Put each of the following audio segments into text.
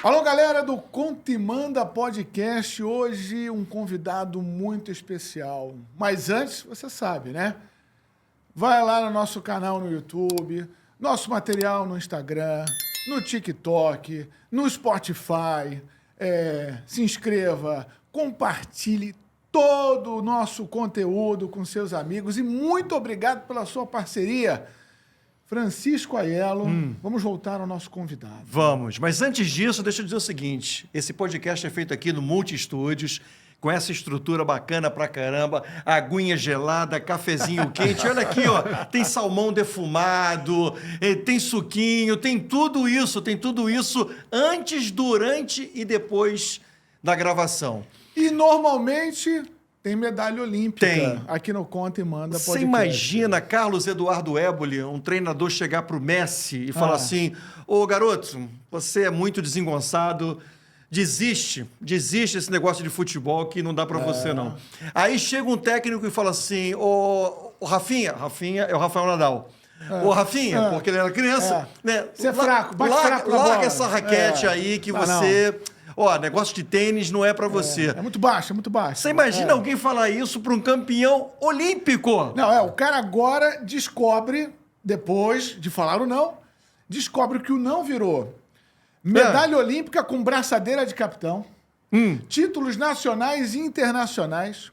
Alô, galera do Conta e Manda Podcast. Hoje um convidado muito especial. Mas antes, você sabe, né? Vai lá no nosso canal no YouTube, nosso material no Instagram, no TikTok, no Spotify. Se inscreva, compartilhe todo o nosso conteúdo com seus amigos e muito obrigado pela sua parceria. Francisco Aiello, vamos voltar ao nosso convidado. Vamos, mas antes disso, deixa eu dizer o seguinte, esse podcast é feito aqui no Multi Estúdios, com essa estrutura bacana pra caramba, aguinha gelada, cafezinho quente, olha aqui, ó, tem salmão defumado, tem suquinho, tem tudo isso antes, durante e depois da gravação. E normalmente tem medalha olímpica Tem. aqui no Conta e Manda Podcast. Você imagina Carlos Eduardo Éboli, um treinador, chegar pro Messi e falar assim, ô garoto, você é muito desengonçado, desiste esse negócio de futebol que não dá pra você não. Aí chega um técnico e fala assim, ô Rafinha é o Rafael Nadal. Ô, Rafinha, porque ele era criança, né? Você é fraco, bate fraco na bola. Larga essa raquete aí que você... Ó, negócio de tênis não é pra você. É muito baixo, é muito baixo. Você imagina alguém falar isso para um campeão olímpico? Não, o cara agora descobre, depois de falar o não, descobre que o não virou medalha olímpica com braçadeira de capitão, títulos nacionais e internacionais,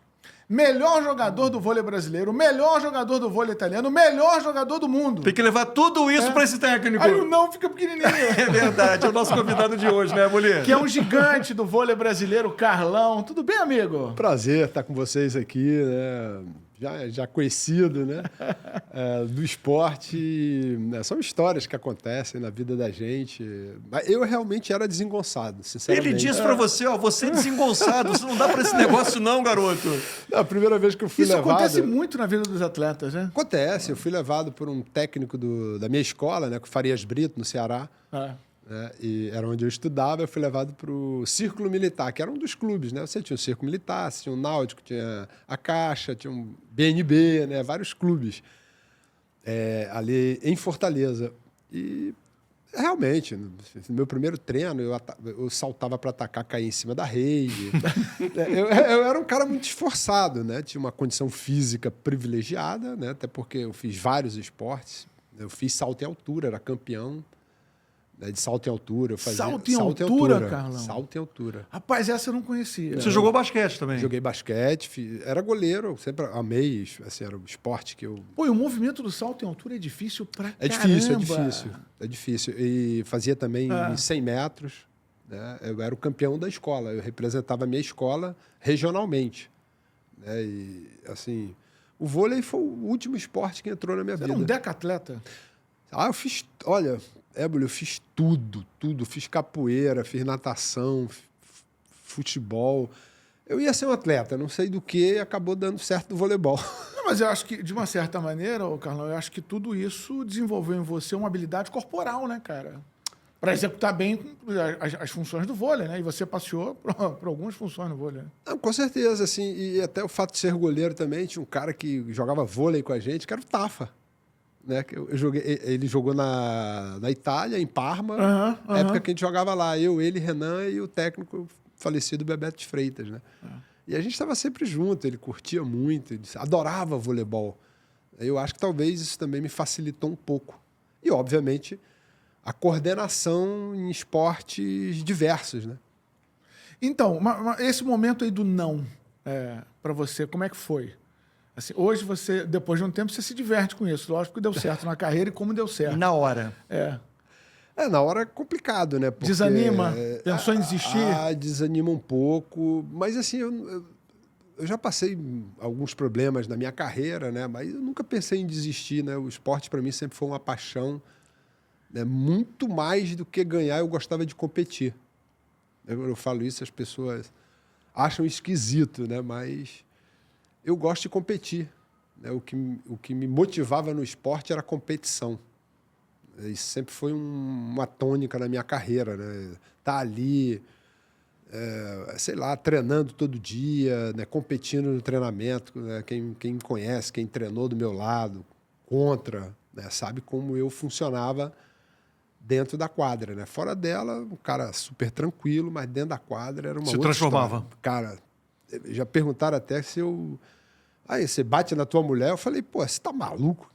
melhor jogador do vôlei brasileiro, melhor jogador do vôlei italiano, melhor jogador do mundo. Tem que levar tudo isso para esse técnico. Aí o não fica pequenininho. É verdade, é o nosso convidado de hoje, né, mulher? Que é um gigante do vôlei brasileiro, Carlão. Tudo bem, amigo? Prazer estar com vocês aqui, né? Já conhecido, né? Do esporte. Né? São histórias que acontecem na vida da gente. Mas eu realmente era desengonçado, sinceramente. Ele disse pra você, ó, você é desengonçado, você não dá pra esse negócio não, garoto. A primeira vez que eu fui Isso levado... acontece muito na vida dos atletas, né? Acontece. Eu fui levado por um técnico da minha escola, né? Com Farias Brito, no Ceará. Né? E era onde eu estudava. Eu fui levado para o Círculo Militar, que era um dos clubes, né? Você tinha o Círculo Militar, você tinha o Náutico, tinha a Caixa, tinha um BNB, né? Vários clubes ali em Fortaleza. E realmente, no meu primeiro treino, eu saltava para atacar, caía em cima da rede. Eu era um cara muito esforçado, né? Tinha uma condição física privilegiada, né? Até porque eu fiz vários esportes. Eu fiz salto em altura, era campeão de salto em altura. Eu fazia Salto em altura, Carlão? Salto em altura. Rapaz, essa eu não conhecia. Você jogou basquete também? Joguei basquete, era goleiro, eu sempre amei, assim, era o esporte que eu... Pô, e o movimento do salto em altura é difícil pra É difícil. E fazia também 100 metros, né? Eu era o campeão da escola, eu representava a minha escola regionalmente. Né? E, assim, o vôlei foi o último esporte que entrou na minha vida. Você era um decatleta? Eu fiz... Olha, eu fiz tudo. Fiz capoeira, fiz natação, futebol. Eu ia ser um atleta, não sei do que, e acabou dando certo no voleibol. Não, mas eu acho que, de uma certa maneira, Carlão, eu acho que tudo isso desenvolveu em você uma habilidade corporal, né, cara? Para executar bem as funções do vôlei, né? E você passeou por algumas funções no vôlei. Né? Não, com certeza, assim. E até o fato de ser goleiro também, tinha um cara que jogava vôlei com a gente, que era o Tafa. Né? Ele jogou na Itália, em Parma, na época que a gente jogava lá. Eu, ele, Renan e o técnico falecido Bebeto de Freitas. Né? E a gente estava sempre junto, ele curtia muito, ele adorava voleibol. Eu acho que talvez isso também me facilitou um pouco. E, obviamente, a coordenação em esportes diversos. Né? Então, esse momento aí do não, para você, como é que foi? Assim, hoje você, depois de um tempo, você se diverte com isso. Lógico que deu certo na carreira e como deu certo. Na hora. Na hora é complicado, né? Porque, desanima? Pensou em desistir? Desanima um pouco. Mas, assim, eu já passei alguns problemas na minha carreira, né? Mas eu nunca pensei em desistir, né? O esporte, para mim, sempre foi uma paixão. Né? Muito mais do que ganhar, eu gostava de competir. Eu falo isso, as pessoas acham esquisito, né? Mas... eu gosto de competir. Né? O que me motivava no esporte era a competição. Isso sempre foi uma tônica na minha carreira. Né? Tá ali, sei lá, treinando todo dia, né? Competindo no treinamento. Né? Quem me conhece, quem treinou do meu lado, contra, né? Sabe como eu funcionava dentro da quadra, né? Fora dela, um cara super tranquilo, mas dentro da quadra era uma Se outra transformava. história. Cara, já perguntaram até se eu... Aí, você bate na tua mulher? Eu falei, pô, você tá maluco?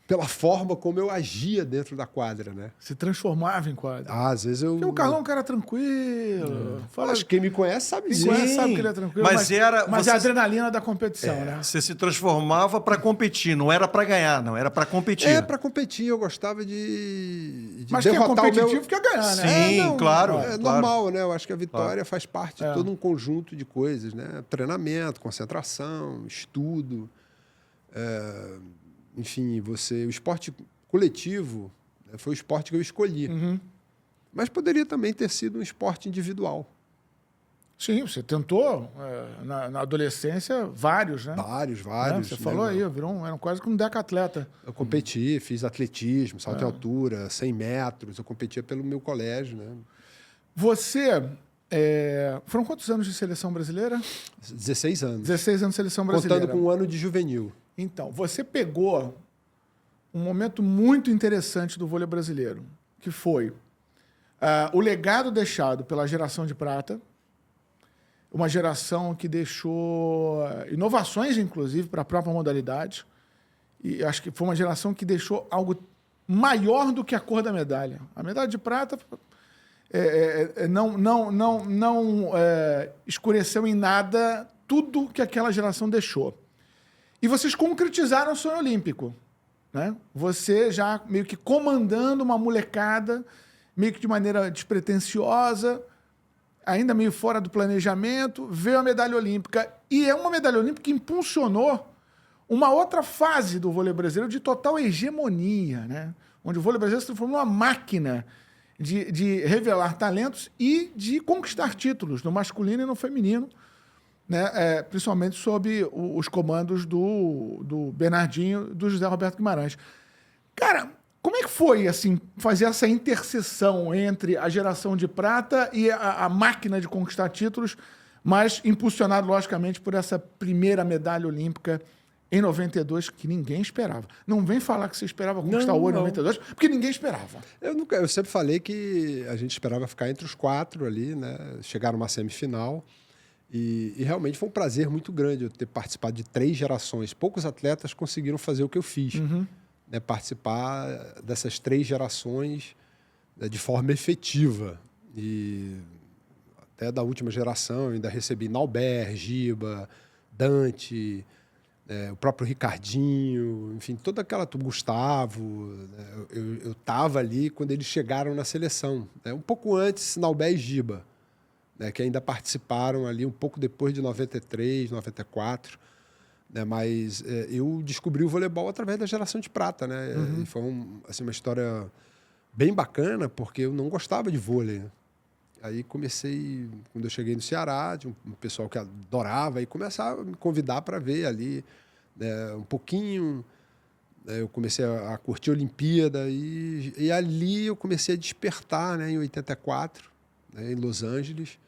Pela forma como eu agia dentro da quadra, né? Se transformava em quadra. Às vezes eu... Porque o Carlão é um cara tranquilo. Fala, Acho que quem me conhece sabe quem disso. conhece sabe que ele é tranquilo, mas era- mas você- é a adrenalina da competição, né? Você se transformava para competir, não era para ganhar, não, era para competir. É, pra competir, eu gostava de Mas quem é derrotar o meu... competitivo quer ganhar, né? Sim, claro. É claro. normal, né? Eu acho que a vitória faz parte de todo um conjunto de coisas, né? Treinamento, concentração, estudo. Enfim, o esporte coletivo, né, foi o esporte que eu escolhi. Mas poderia também ter sido um esporte individual. Sim, você tentou, na adolescência, vários, né? Vários. Você né? falou aí, era quase que um decatleta. Eu competi, fiz atletismo, salto em altura, 100 metros. Eu competia pelo meu colégio, né? Você, foram quantos anos de seleção brasileira? 16 anos. 16 anos de seleção brasileira. Contando com um ano de juvenil. Então, você pegou um momento muito interessante do vôlei brasileiro, que foi o legado deixado pela geração de prata, uma geração que deixou inovações, inclusive, para a própria modalidade. E acho que foi uma geração que deixou algo maior do que a cor da medalha. A medalha de prata não escureceu em nada tudo que aquela geração deixou. E vocês concretizaram o sonho olímpico, né? Você já meio que comandando uma molecada, meio que de maneira despretensiosa, ainda meio fora do planejamento, veio a medalha olímpica. E é uma medalha olímpica que impulsionou uma outra fase do vôlei brasileiro de total hegemonia, né? Onde o vôlei brasileiro se transformou numa máquina de revelar talentos e de conquistar títulos no masculino e no feminino, né? Principalmente sob os comandos do Bernardinho e do José Roberto Guimarães. Cara, como é que foi assim, fazer essa interseção entre a geração de prata e a máquina de conquistar títulos, mas impulsionado, logicamente, por essa primeira medalha olímpica em 92, que ninguém esperava. Não vem falar que você esperava conquistar o ouro em 92, porque ninguém esperava. Eu sempre falei que a gente esperava ficar entre os 4 ali, né? Chegar numa semifinal. E realmente foi um prazer muito grande eu ter participado de 3 gerações. Poucos atletas conseguiram fazer o que eu fiz. Né? Participar dessas 3 gerações, né, de forma efetiva. E até da última geração eu ainda recebi Nauber, Giba, Dante, o próprio Ricardinho, enfim, toda aquela... Gustavo, né? Eu estava ali quando eles chegaram na seleção. Né? Um pouco antes, Nauber e Giba, né, que ainda participaram ali um pouco depois de 93, 94. Né, mas eu descobri o voleibol através da geração de prata. Né? E foi uma história bem bacana, porque eu não gostava de vôlei. Né? Aí comecei, quando eu cheguei no Ceará, tinha um pessoal que adorava, e começaram a me convidar para ver ali, né, um pouquinho. Eu comecei a curtir a Olimpíada, e ali eu comecei a despertar, né, em 84, né, em Los Angeles,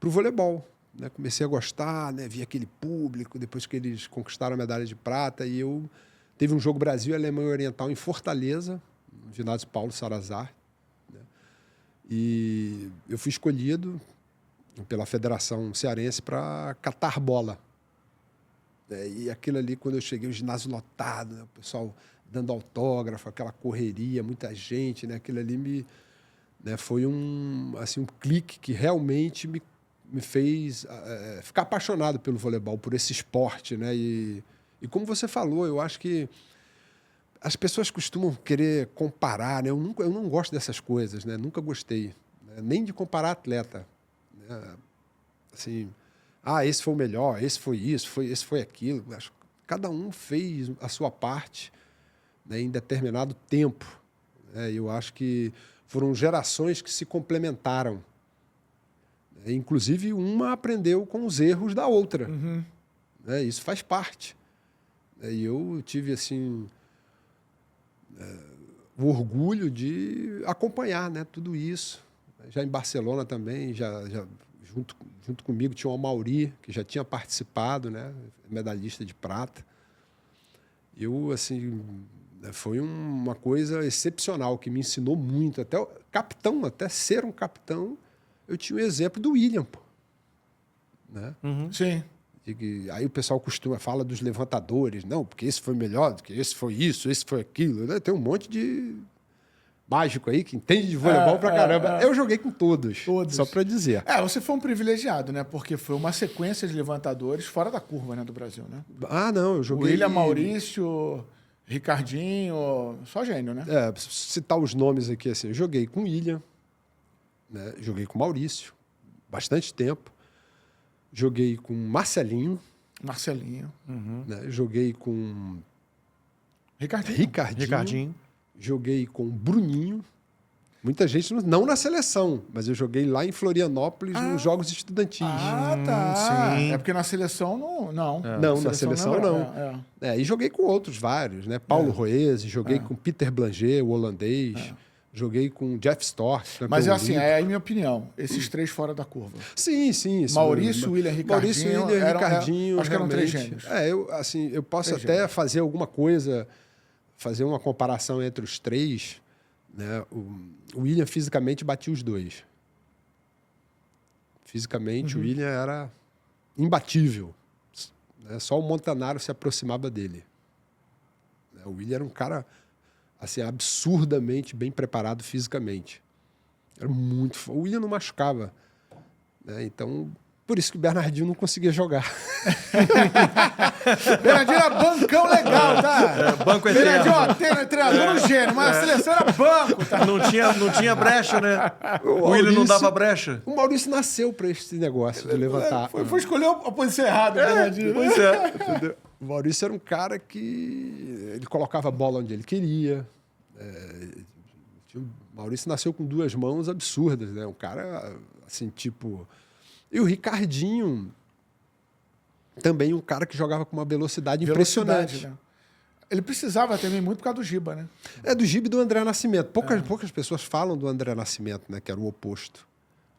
para o voleibol. Né? Comecei a gostar, né? Vi aquele público, depois que eles conquistaram a medalha de prata. E teve um jogo Brasil e Alemanha Oriental em Fortaleza, no ginásio Paulo Salazar. Né? E eu fui escolhido pela Federação Cearense para catar bola. E aquilo ali, quando eu cheguei, o ginásio lotado, né? O pessoal dando autógrafo, aquela correria, muita gente. Né? Aquilo ali foi um clique que realmente me fez ficar apaixonado pelo voleibol, por esse esporte. Né? E como você falou, eu acho que as pessoas costumam querer comparar. Né? Eu não gosto dessas coisas, né? Nunca gostei, né? Nem de comparar atleta. Né? Assim, esse foi o melhor, esse foi isso, esse foi aquilo. Cada um fez a sua parte, né, em determinado tempo. Né? Eu acho que foram gerações que se complementaram. Inclusive, uma aprendeu com os erros da outra. Né? Isso faz parte. E eu tive assim, o orgulho de acompanhar, né, tudo isso. Já em Barcelona também, já junto comigo tinha o Amauri, que já tinha participado, né, medalhista de prata. Eu assim, Foi uma coisa excepcional, que me ensinou muito. Até o capitão, até ser um capitão, eu tinha o exemplo do William, pô. Né? Sim. Aí o pessoal fala dos levantadores. Não, porque esse foi melhor, porque esse foi isso, esse foi aquilo. Né? Tem um monte de mágico aí que entende de voleibol pra caramba. Eu joguei com todos. Só pra dizer. Você foi um privilegiado, né? Porque foi uma sequência de levantadores fora da curva, né, do Brasil, né? Não, eu joguei... William, Maurício, Ricardinho, só gênio, né? Citar os nomes aqui, assim, eu joguei com o William, né? Joguei com o Maurício, bastante tempo. Joguei com Marcelinho. Né? Joguei com Ricardinho. Joguei com Bruninho. Muita gente, não na seleção, mas eu joguei lá em Florianópolis nos Jogos Estudantis. Tá. Sim. É porque na seleção não. Não, na seleção não. E joguei com outros vários, né? Paulo Roese, joguei com Peter Blanger, o holandês. Joguei com Jeff Stork. Mas é assim, é a minha opinião. Esses 3 fora da curva. Sim. Maurício, William, Ricardinho. Acho que eram 3 gênios. Eu posso até fazer alguma coisa, fazer uma comparação entre os 3. Né? O William fisicamente batia os 2. Fisicamente, o William era imbatível. Né? Só o Montanaro se aproximava dele. O William era um cara... assim, absurdamente bem preparado fisicamente. Era muito... O William não machucava. Né? Então, por isso que o Bernardinho não conseguia jogar. Bernardinho era bancão legal, tá? Banco eterno. Bernardinho, treinador no gênio, mas a seleção era banco, tá? Não tinha brecha, né? O William não dava brecha. O Maurício nasceu para esse negócio de levantar. Foi escolher a posição errada, Bernardinho. Pois é. O Maurício era um cara que ele colocava a bola onde ele queria. O Maurício nasceu com 2 mãos absurdas, né? Um cara, assim, tipo... E o Ricardinho, também um cara que jogava com uma velocidade impressionante. Né? Ele precisava também muito por causa do Giba, né? Do Giba e do André Nascimento. Poucas pessoas falam do André Nascimento, né? Que era o oposto.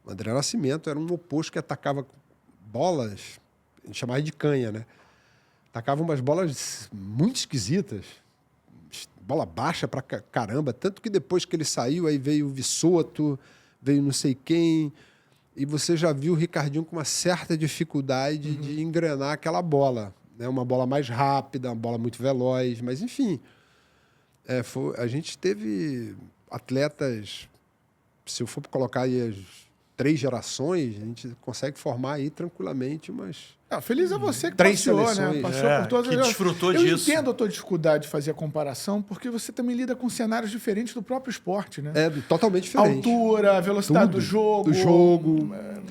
O André Nascimento era um oposto que atacava bolas, a gente chamava de canha, né? Atacava umas bolas muito esquisitas. Bola baixa pra caramba. Tanto que depois que ele saiu, aí veio o Vissoto, veio não sei quem... E você já viu o Ricardinho com uma certa dificuldade de engrenar aquela bola. Né? Uma bola mais rápida, uma bola muito veloz. Mas, enfim, a gente teve atletas... Se eu for colocar aí as 3 gerações, a gente consegue formar aí tranquilamente umas... Feliz é você que 3 passeou, seleções. né? Passou por todas que as... desfrutou Eu disso. entendo a tua dificuldade de fazer a comparação, porque você também lida com cenários diferentes do próprio esporte, né? Totalmente diferente. Altura, velocidade do jogo.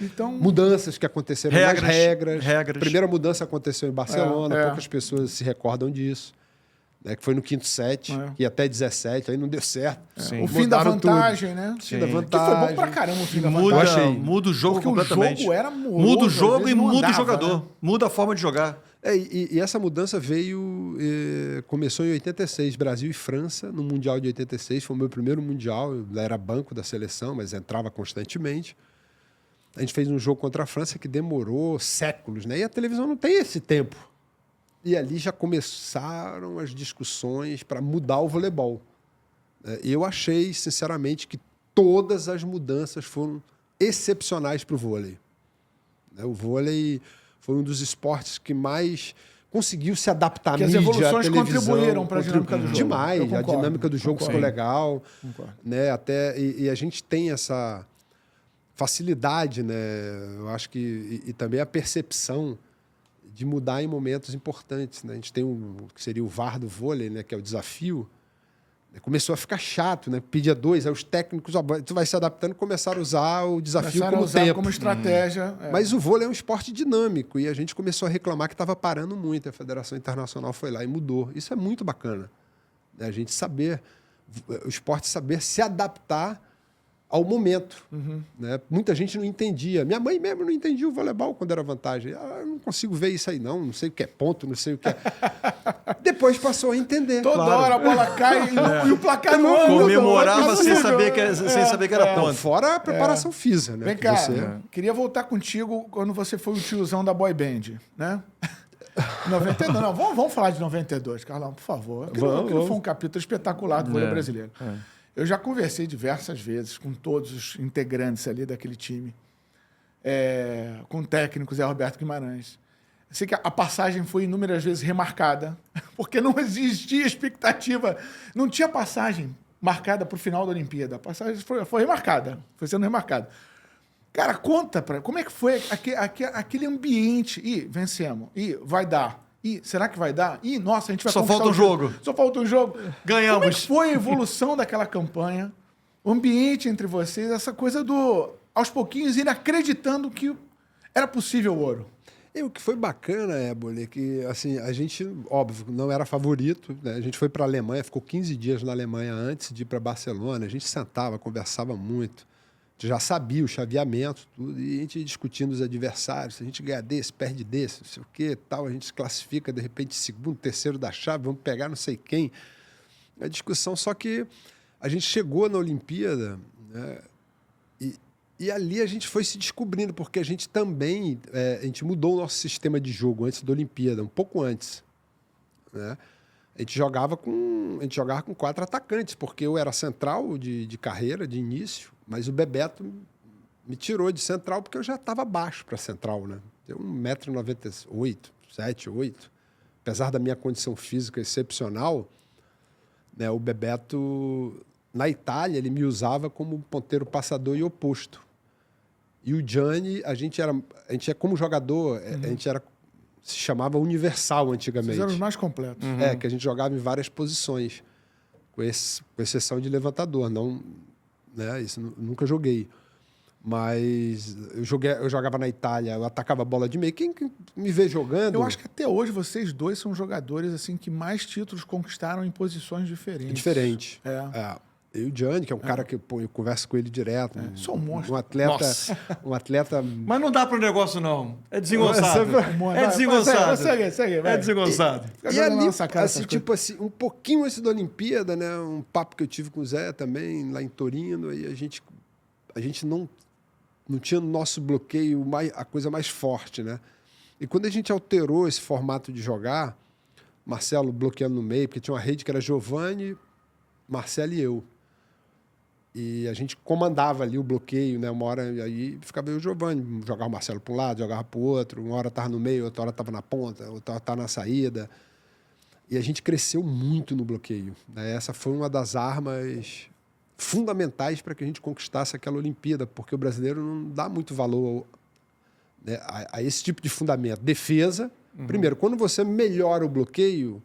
Então, mudanças que aconteceram nas regras. A primeira mudança aconteceu em Barcelona, poucas pessoas se recordam disso. Né, que foi no 5º set, e até 17, aí não deu certo. O fim da vantagem, né? O fim da vantagem. Que foi bom pra caramba o fim da vantagem. Muda o jogo porque completamente. O jogo era moroso, muda o jogo e muda andava, o jogador. Né? Muda a forma de jogar. E essa mudança começou em 86, Brasil e França, no Mundial de 86. Foi o meu primeiro Mundial, eu era banco da seleção, mas entrava constantemente. A gente fez um jogo contra a França que demorou séculos, né? E a televisão não tem esse tempo. E ali já começaram as discussões para mudar o voleibol. Eu achei, sinceramente, que todas as mudanças foram excepcionais para o vôlei. O vôlei foi um dos esportes que mais conseguiu se adaptar à mídia, as evoluções à televisão. Contribuíram para a dinâmica do jogo. Demais. Concordo, a dinâmica do jogo ficou legal. Né? E a gente tem essa facilidade, né? Eu acho que... E também a percepção de mudar em momentos importantes. Né? A gente tem que seria o VAR do vôlei, né? Que é o desafio. Começou a ficar chato, né? Pedia 2, aí os técnicos, tu vai se adaptando, começaram a usar o desafio como estratégia. Mas o vôlei é um esporte dinâmico e a gente começou a reclamar que estava parando muito. A Federação Internacional foi lá e mudou. Isso é muito bacana. Né? A gente saber, o esporte saber se adaptar ao momento. Né? Muita gente não entendia. Minha mãe mesmo não entendia o voleibol quando era vantagem. Eu não consigo ver isso aí, não sei o que é ponto, não sei o que é. Depois passou a entender. Toda hora a bola cai e o placar não comemorava sem saber que era ponto. Fora a preparação física. Né? Vem cá, queria voltar contigo quando você foi o tiozão da boy band, né? 92, não, vamos falar de 92, Carlão, por favor. Aquilo foi um capítulo espetacular do vôlei brasileiro. Eu já conversei diversas vezes com todos os integrantes ali daquele time, com o técnico Zé Roberto Guimarães. Eu sei que a passagem foi inúmeras vezes remarcada, porque não existia expectativa, não tinha passagem marcada para o final da Olimpíada. A passagem foi remarcada, foi sendo remarcada. Cara, conta como é que foi aquele ambiente. Ih, vencemos. Ih, vai dar. Ih, será que vai dar? Ih, nossa, a gente vai Só falta um jogo. Só falta um jogo. Ganhamos. Como é que foi a evolução daquela campanha? O ambiente entre vocês, essa coisa aos pouquinhos, ir acreditando que era possível o ouro. E o que foi bacana, Éboli, é que assim, a gente, óbvio, não era favorito, né? A gente foi para a Alemanha, ficou 15 dias na Alemanha antes de ir para Barcelona, a gente sentava, conversava muito, a gente já sabia o chaveamento, tudo, e a gente discutindo os adversários, se a gente ganha desse, perde desse, não sei o quê, tal, a gente se classifica, de repente, segundo, terceiro da chave, vamos pegar não sei quem. A discussão, só que a gente chegou na Olimpíada, né? E ali a gente foi se descobrindo, porque a gente também a gente mudou o nosso sistema de jogo antes da Olimpíada, um pouco antes. Né? A gente jogava com 4 atacantes, porque eu era central de carreira, de início, mas o Bebeto me tirou de central porque eu já estava baixo para central. Né? Eu 1,98m, 7, 8. Apesar da minha condição física excepcional, né, o Bebeto, na Itália, ele me usava como ponteiro passador e oposto. E o Gianni, a gente é como jogador, a gente se chamava universal antigamente. Vocês eram os mais completos. Que a gente jogava em várias posições, com exceção de levantador. Não, né, isso nunca joguei. Mas eu jogava na Itália, eu atacava a bola de meio. Quem me vê jogando... Eu acho que até hoje vocês dois são jogadores assim que mais títulos conquistaram em posições diferentes. Diferente. Eu e o Gianni, que é um cara que eu converso com ele direto. Sou um monstro. Um atleta... Mas não dá pro negócio, não. É desengonçado. É desengonçado. Segue, É desengonçado. E ali, assim, tipo assim, um pouquinho antes da Olimpíada, né? Um papo que eu tive com o Zé também, lá em Torino, e a gente não tinha no nosso bloqueio a coisa mais forte, né? E quando a gente alterou esse formato de jogar, Marcelo bloqueando no meio, porque tinha uma rede que era Giovani, Marcelo e eu. E a gente comandava ali o bloqueio, né? Uma hora aí ficava eu e o Giovani, jogava o Marcelo para um lado, jogava para o outro, uma hora estava no meio, outra hora estava na ponta, outra hora estava na saída. E a gente cresceu muito no bloqueio. Né? Essa foi uma das armas fundamentais para que a gente conquistasse aquela Olimpíada, porque o brasileiro não dá muito valor, né, a esse tipo de fundamento. Defesa, primeiro, quando você melhora o bloqueio,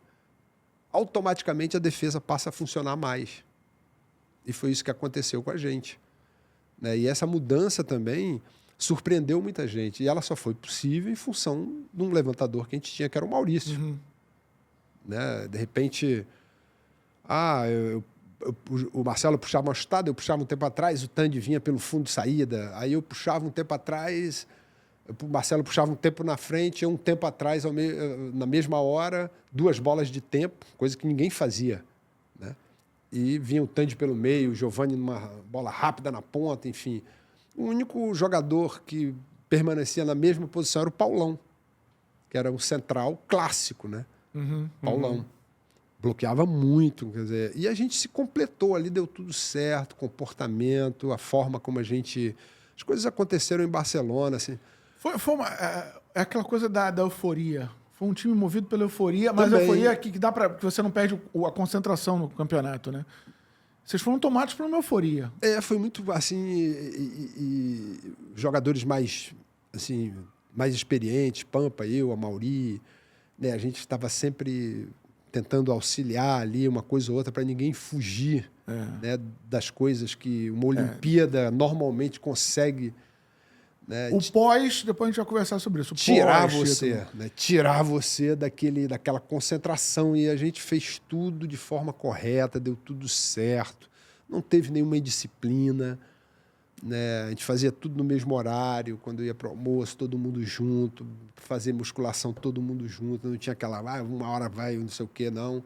automaticamente a defesa passa a funcionar mais. E foi isso que aconteceu com a gente. Né? E essa mudança também surpreendeu muita gente. E ela só foi possível em função de um levantador que a gente tinha, que era o Maurício. Né? De repente, o Marcelo puxava uma chutada, eu puxava um tempo atrás, o Tandy vinha pelo fundo de saída. Aí eu puxava um tempo atrás, o Marcelo puxava um tempo na frente, eu um tempo atrás, na mesma hora, 2 bolas de tempo, coisa que ninguém fazia. Né? E vinha o Tandy pelo meio, o Giovani numa bola rápida na ponta, enfim. O único jogador que permanecia na mesma posição era o Paulão, que era um central clássico, né? Paulão. Bloqueava muito, quer dizer, e a gente se completou ali, deu tudo certo, comportamento, a forma como as coisas aconteceram em Barcelona, assim. Foi aquela coisa da euforia. Foi um time movido pela euforia, mas Também. a euforia que dá para que você não perde a concentração no campeonato, né? Vocês foram tomados por uma euforia. Foi muito assim, e jogadores mais experientes, Pampa, eu, a Mauri, né? A gente estava sempre tentando auxiliar ali uma coisa ou outra para ninguém fugir, né, das coisas que uma Olimpíada normalmente consegue. Né, o pós, depois a gente vai conversar sobre isso. Tirar você daquela concentração. E a gente fez tudo de forma correta, deu tudo certo. Não teve nenhuma indisciplina. Né? A gente fazia tudo no mesmo horário, quando ia para o almoço, todo mundo junto, fazer musculação todo mundo junto, não tinha aquela, uma hora vai, não sei o quê, não.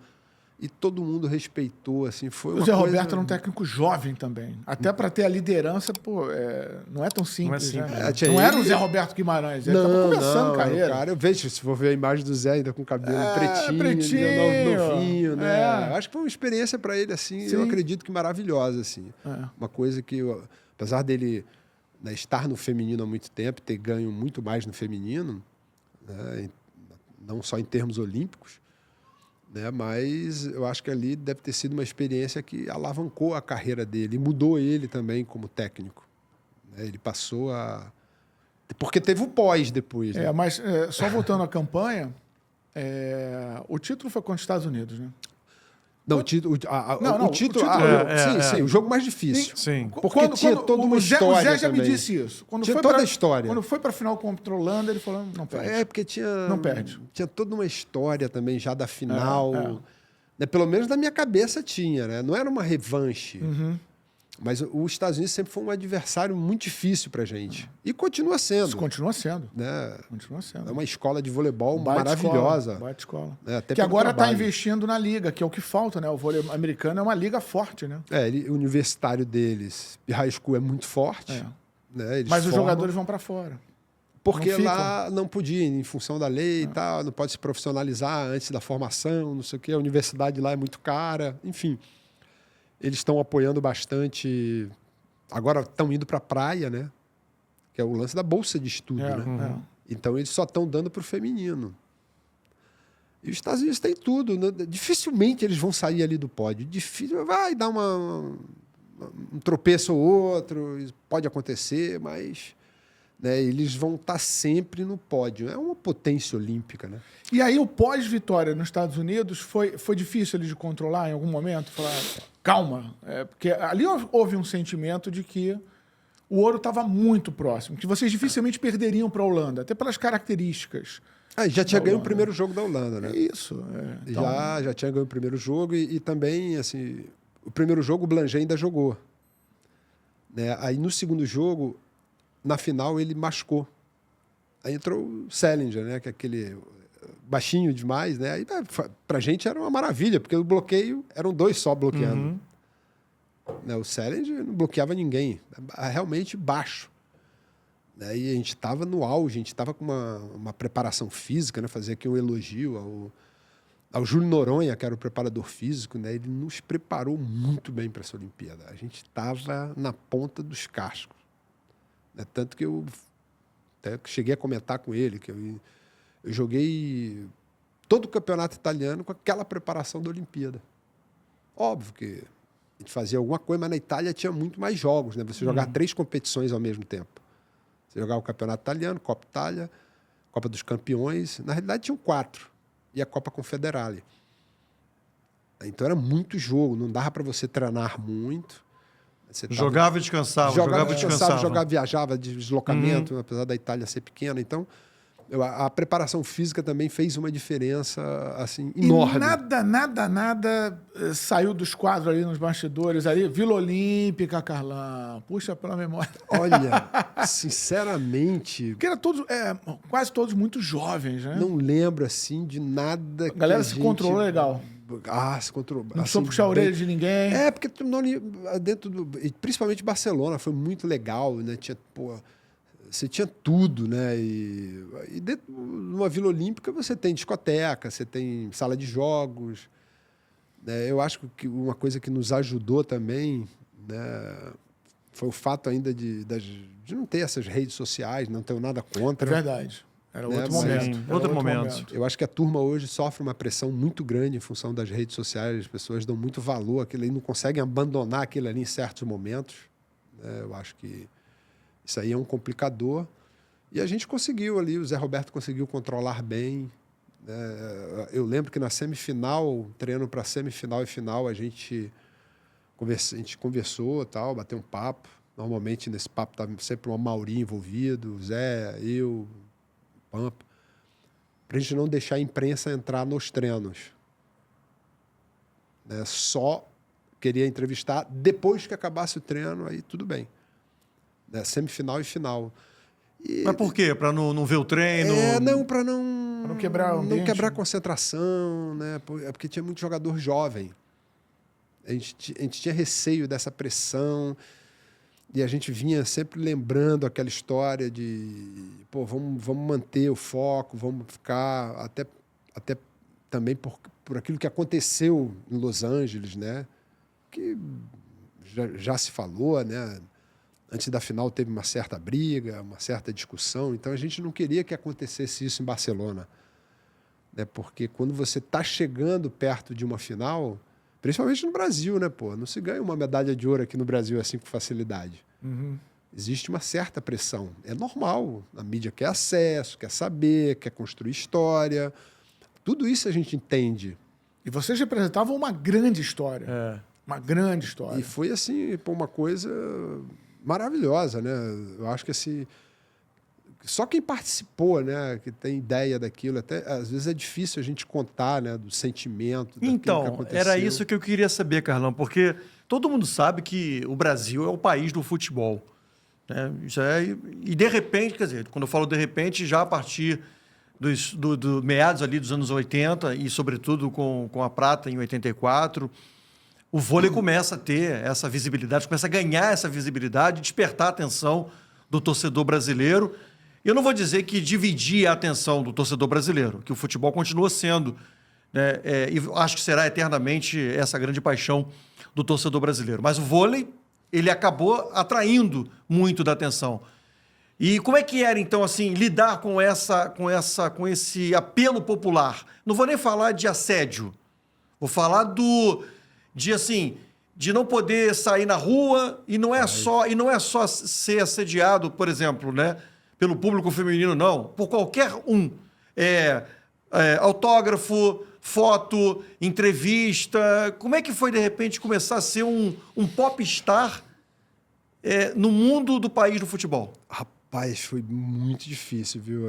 e todo mundo respeitou, assim, foi uma O Zé coisa... Roberto era um técnico jovem também. Até para ter a liderança, pô, não é tão simples, Não é né? simples. Não era o Zé Roberto Guimarães, ele estava começando a carreira. Cara, eu vejo, se for ver a imagem do Zé ainda com cabelo pretinho, novinho, né? É. Acho que foi uma experiência para ele, assim, Sim. eu acredito que maravilhosa, assim. Uma coisa que, apesar dele, né, estar no feminino há muito tempo, ter ganho muito mais no feminino, né, não só em termos olímpicos, né, mas eu acho que ali deve ter sido uma experiência que alavancou a carreira dele e mudou ele também como técnico. Né? Ele passou a... Porque teve o pós depois. Né? Mas só voltando à campanha, o título foi contra os Estados Unidos, né? Não, o título... Não, o título sim, o jogo mais difícil. Sim. Porque tinha toda uma história O Zé já também. me disse isso. Tinha toda a história. Quando foi para a final contra a Holanda, ele falou, não perde. Porque tinha... Não perde. Tinha toda uma história também já da final. Né? Pelo menos na minha cabeça tinha, né? Não era uma revanche. Mas os Estados Unidos sempre foi um adversário muito difícil pra gente. E continua sendo. Isso continua sendo. Né? Continua sendo. É uma escola de voleibol Baita maravilhosa. Escola, baita escola. Né? Até que pelo agora está trabalho. investindo na liga, que é o que falta, né? O vôlei americano é uma liga forte, né? O universitário deles, de high school, é muito forte. Né? Eles Mas os formam, jogadores vão para fora. porque não lá não podia, em função da lei e tal, não pode se profissionalizar antes da formação, não sei o quê. A universidade lá é muito cara. Enfim, eles estão apoiando bastante... Agora estão indo para a praia, né? Que é o lance da bolsa de estudo, né? Então eles só estão dando para o feminino. E os Estados Unidos têm tudo. Né? Dificilmente eles vão sair ali do pódio. Difícil, vai dar um tropeço ou outro, pode acontecer, mas né, eles vão estar sempre no pódio. É uma potência olímpica, né? E aí o pós-vitória nos Estados Unidos foi difícil de controlar em algum momento? Falar, calma. Porque ali houve um sentimento de que o ouro estava muito próximo, que vocês dificilmente perderiam para a Holanda, até pelas características. Já tinha ganho o primeiro jogo da Holanda, né? É isso. Então... Já tinha ganho o primeiro jogo e também, assim, o primeiro jogo o Blanger ainda jogou. Né? Aí no segundo jogo, na final, ele machucou. Aí entrou o Selinger, né? Que é aquele baixinho demais, né? Aí pra gente era uma maravilha, porque o bloqueio eram dois só bloqueando. Né? O Selinger não bloqueava ninguém, realmente baixo. Né? E a gente estava no auge, a gente estava com uma preparação física, né? Fazer aqui um elogio ao Júlio Noronha, que era o preparador físico, né? Ele nos preparou muito bem para essa Olimpíada. A gente estava na ponta dos cascos. Né? Tanto que eu até cheguei a comentar com ele que eu joguei todo o campeonato italiano com aquela preparação da Olimpíada. Óbvio que a gente fazia alguma coisa, mas na Itália tinha muito mais jogos, né? Você jogar 3 competições ao mesmo tempo. Você jogava o Campeonato Italiano, Copa Itália, Copa dos Campeões. Na realidade, tinham 4. E a Copa Confederale. Então, era muito jogo. Não dava para você treinar muito. Jogava e descansava. Jogava, viajava de deslocamento, apesar da Itália ser pequena. Então, a preparação física também fez uma diferença assim, enorme. E nada saiu dos quadros ali nos bastidores. Ali, Vila Olímpica, Carlão. Puxa pela memória. Olha, sinceramente... Porque eram quase todos muito jovens, né? Não lembro, assim, de nada. A galera se controlou legal. Se controlou. Não precisou puxar a orelha de ninguém. Porque dentro principalmente Barcelona, foi muito legal, né? Você tinha tudo, né? E dentro de uma Vila Olímpica você tem discoteca, você tem sala de jogos. Né? Eu acho que uma coisa que nos ajudou também, né, foi o fato ainda de não ter essas redes sociais, não tenho nada contra. É verdade. Era outro momento. momento. Outro momento. Eu acho que a turma hoje sofre uma pressão muito grande em função das redes sociais. As pessoas dão muito valor àquilo ali, não conseguem abandonar aquilo ali em certos momentos. Né? Eu acho que isso aí é um complicador. E a gente conseguiu ali, o Zé Roberto conseguiu controlar bem. Eu lembro que na semifinal, treino para semifinal e final, a gente conversou, tal, bateu um papo. Normalmente nesse papo estava sempre o Amaury envolvido, o Zé, eu, Pampa, para a gente não deixar a imprensa entrar nos treinos. Né? Só queria entrevistar depois que acabasse o treino, aí tudo bem. Né? Semifinal e final. Mas por quê? Para não ver o treino? Não, para não Pra não quebrar o não ambiente. quebrar a concentração, né? Porque tinha muito jogador jovem. A gente tinha receio dessa pressão e a gente vinha sempre lembrando aquela história de, pô, vamos manter o foco, vamos ficar até também por aquilo que aconteceu em Los Angeles, né? Que já se falou, né? Antes da final teve uma certa briga, uma certa discussão, então a gente não queria que acontecesse isso em Barcelona, né? Porque quando você está chegando perto de uma final, principalmente no Brasil, né, pô? Não se ganha uma medalha de ouro aqui no Brasil assim com facilidade. Existe uma certa pressão. É normal. A mídia quer acesso, quer saber, quer construir história. Tudo isso a gente entende. E vocês representavam uma grande história. Uma grande história. E foi assim, pô, uma coisa maravilhosa, né? Eu acho que assim, só quem participou, né, que tem ideia daquilo, até às vezes é difícil a gente contar, né, do sentimento daquilo que Então, aconteceu. era isso que eu queria saber, Carlão, porque todo mundo sabe que o Brasil é o país do futebol, né? Isso e de repente, quer dizer, quando eu falo de repente, já a partir do meados ali dos anos 80 e sobretudo com a Prata em 84, o vôlei começa a ter essa visibilidade, começa a ganhar essa visibilidade, despertar a atenção do torcedor brasileiro. Eu não vou dizer que dividir a atenção do torcedor brasileiro, que o futebol continua sendo, né, e acho que será eternamente essa grande paixão do torcedor brasileiro. Mas o vôlei, ele acabou atraindo muito da atenção. E como é que era, então, assim, lidar com esse apelo popular? Não vou nem falar de assédio, vou falar de não poder sair na rua e não é só ser assediado, por exemplo, né, pelo público feminino, não, por qualquer um. Autógrafo, foto, entrevista. Como é que foi, de repente, começar a ser um popstar no mundo do país do futebol? Rapaz, foi muito difícil, viu?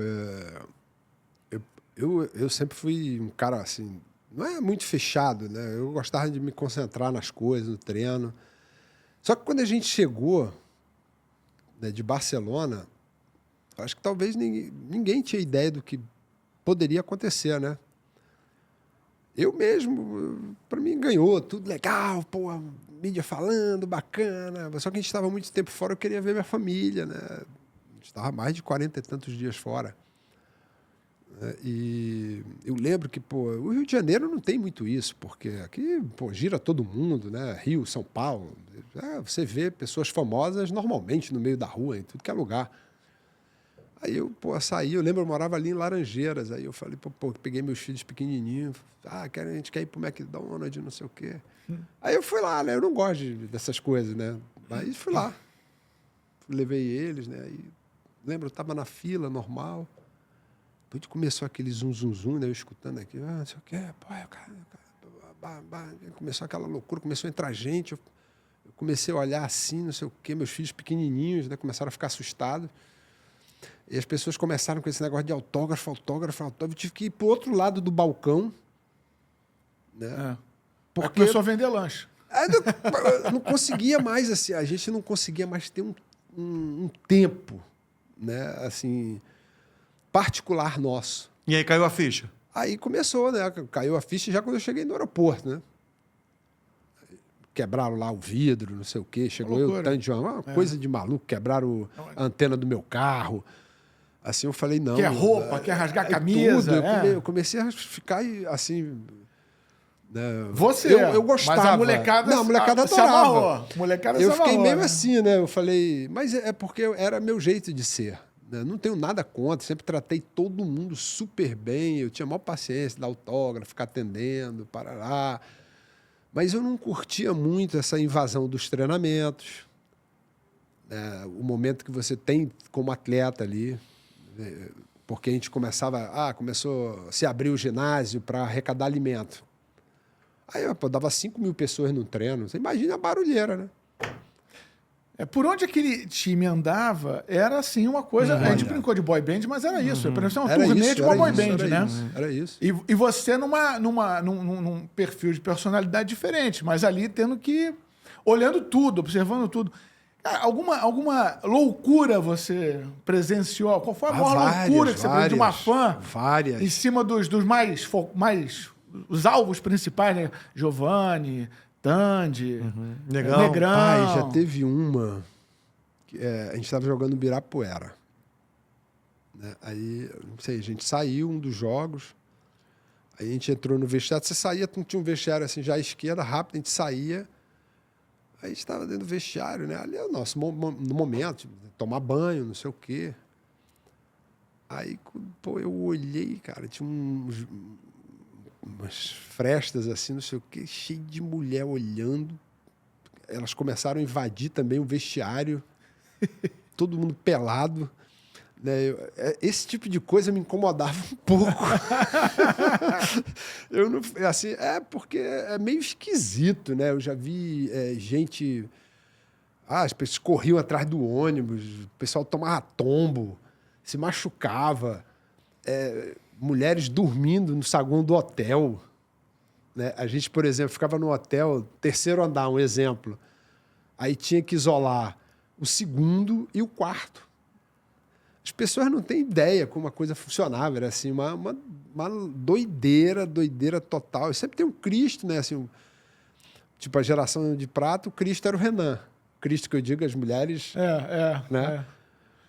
Eu sempre fui um cara, assim, não é muito fechado, né? Eu gostava de me concentrar nas coisas, no treino. Só que quando a gente chegou, né, de Barcelona, acho que talvez ninguém tinha ideia do que poderia acontecer, né? Eu mesmo, para mim, ganhou, tudo legal, pô, mídia falando, bacana. Só que a gente estava muito tempo fora, eu queria ver minha família, né? A gente estava mais de 40 e tantos dias fora. E eu lembro que, pô, o Rio de Janeiro não tem muito isso, porque aqui, pô, gira todo mundo, né? Rio, São Paulo. Você vê pessoas famosas normalmente no meio da rua, em tudo que é lugar. Aí eu, pô, saí, eu lembro, eu morava ali em Laranjeiras, aí eu falei, pô, peguei meus filhos pequenininhos, a gente quer ir pro McDonald's, não sei o quê. Aí eu fui lá, né? Eu não gosto dessas coisas, né? Aí fui lá, levei eles, né? E lembro, eu tava na fila, normal. Depois começou aquele zum, né? Eu escutando aqui, não sei o quê, pô, começou aquela loucura, começou a entrar gente, eu comecei a olhar assim, não sei o quê, meus filhos pequenininhos, né? Começaram a ficar assustados. E as pessoas começaram com esse negócio de autógrafo. Eu tive que ir pro outro lado do balcão, né? Porque começou a vender lanche. Eu não conseguia mais, assim, a gente não conseguia mais ter um tempo, né? Assim, particular nosso. E aí caiu a ficha? Aí começou, né? Caiu a ficha já quando eu cheguei no aeroporto, né? Quebraram lá o vidro, não sei o quê. Chegou eu, tanto de uma coisa de maluco. Quebraram a antena do meu carro. Assim, eu falei, não. Quer roupa, quer rasgar a camisa. Tudo. Eu comecei a ficar assim... Né? Você, eu gostava. Mas a molecada, não, a molecada se amarrou. Eu fiquei meio assim, né? Eu falei, mas é porque era meu jeito de ser. Né? Não tenho nada contra, sempre tratei todo mundo super bem. Eu tinha maior paciência, dar autógrafo, ficar atendendo, parará. Mas eu não curtia muito essa invasão dos treinamentos. Né? O momento que você tem como atleta ali. Porque a gente começou a se abrir o ginásio para arrecadar alimento. Aí eu dava 5.000 pessoas no treino. Você imagina a barulheira, né? Por onde aquele time andava, era assim uma coisa... A gente brincou de boy band, mas era isso. Parecia uma turnê de uma boy band, né? Era isso. E você num perfil de personalidade diferente, mas ali tendo que... Olhando tudo, observando tudo. Cara, alguma loucura você presenciou? Qual foi a maior loucura que você presenciou de uma fã? Várias. Em cima dos mais os alvos principais, né? Giovanni, Tandy, Negrão. Pai, já teve uma. A gente estava jogando Ibirapuera. Né? Aí, não sei, a gente saiu um dos jogos. Aí a gente entrou no vestiário. Você saía, tinha um vestiário assim, já à esquerda, rápido, a gente saía. Aí a gente estava dentro do vestiário, né? Ali é o nosso no momento, tomar banho, não sei o quê. Aí, pô, eu olhei, cara, tinha umas frestas assim, não sei o quê, cheio de mulher olhando. Elas começaram a invadir também o vestiário, todo mundo pelado. Né? Esse tipo de coisa me incomodava um pouco. Eu não, assim, porque é meio esquisito, né? Eu já vi gente... as pessoas corriam atrás do ônibus, o pessoal tomava tombo, se machucava. Mulheres dormindo no saguão do hotel. Né? A gente, por exemplo, ficava no hotel, terceiro andar, um exemplo. Aí tinha que isolar o segundo e o quarto. As pessoas não têm ideia como a coisa funcionava. Era assim, uma doideira total. E sempre tem um Cristo, né? Assim, tipo, a geração de prata, o Cristo era o Renan. O Cristo que eu digo, as mulheres... né?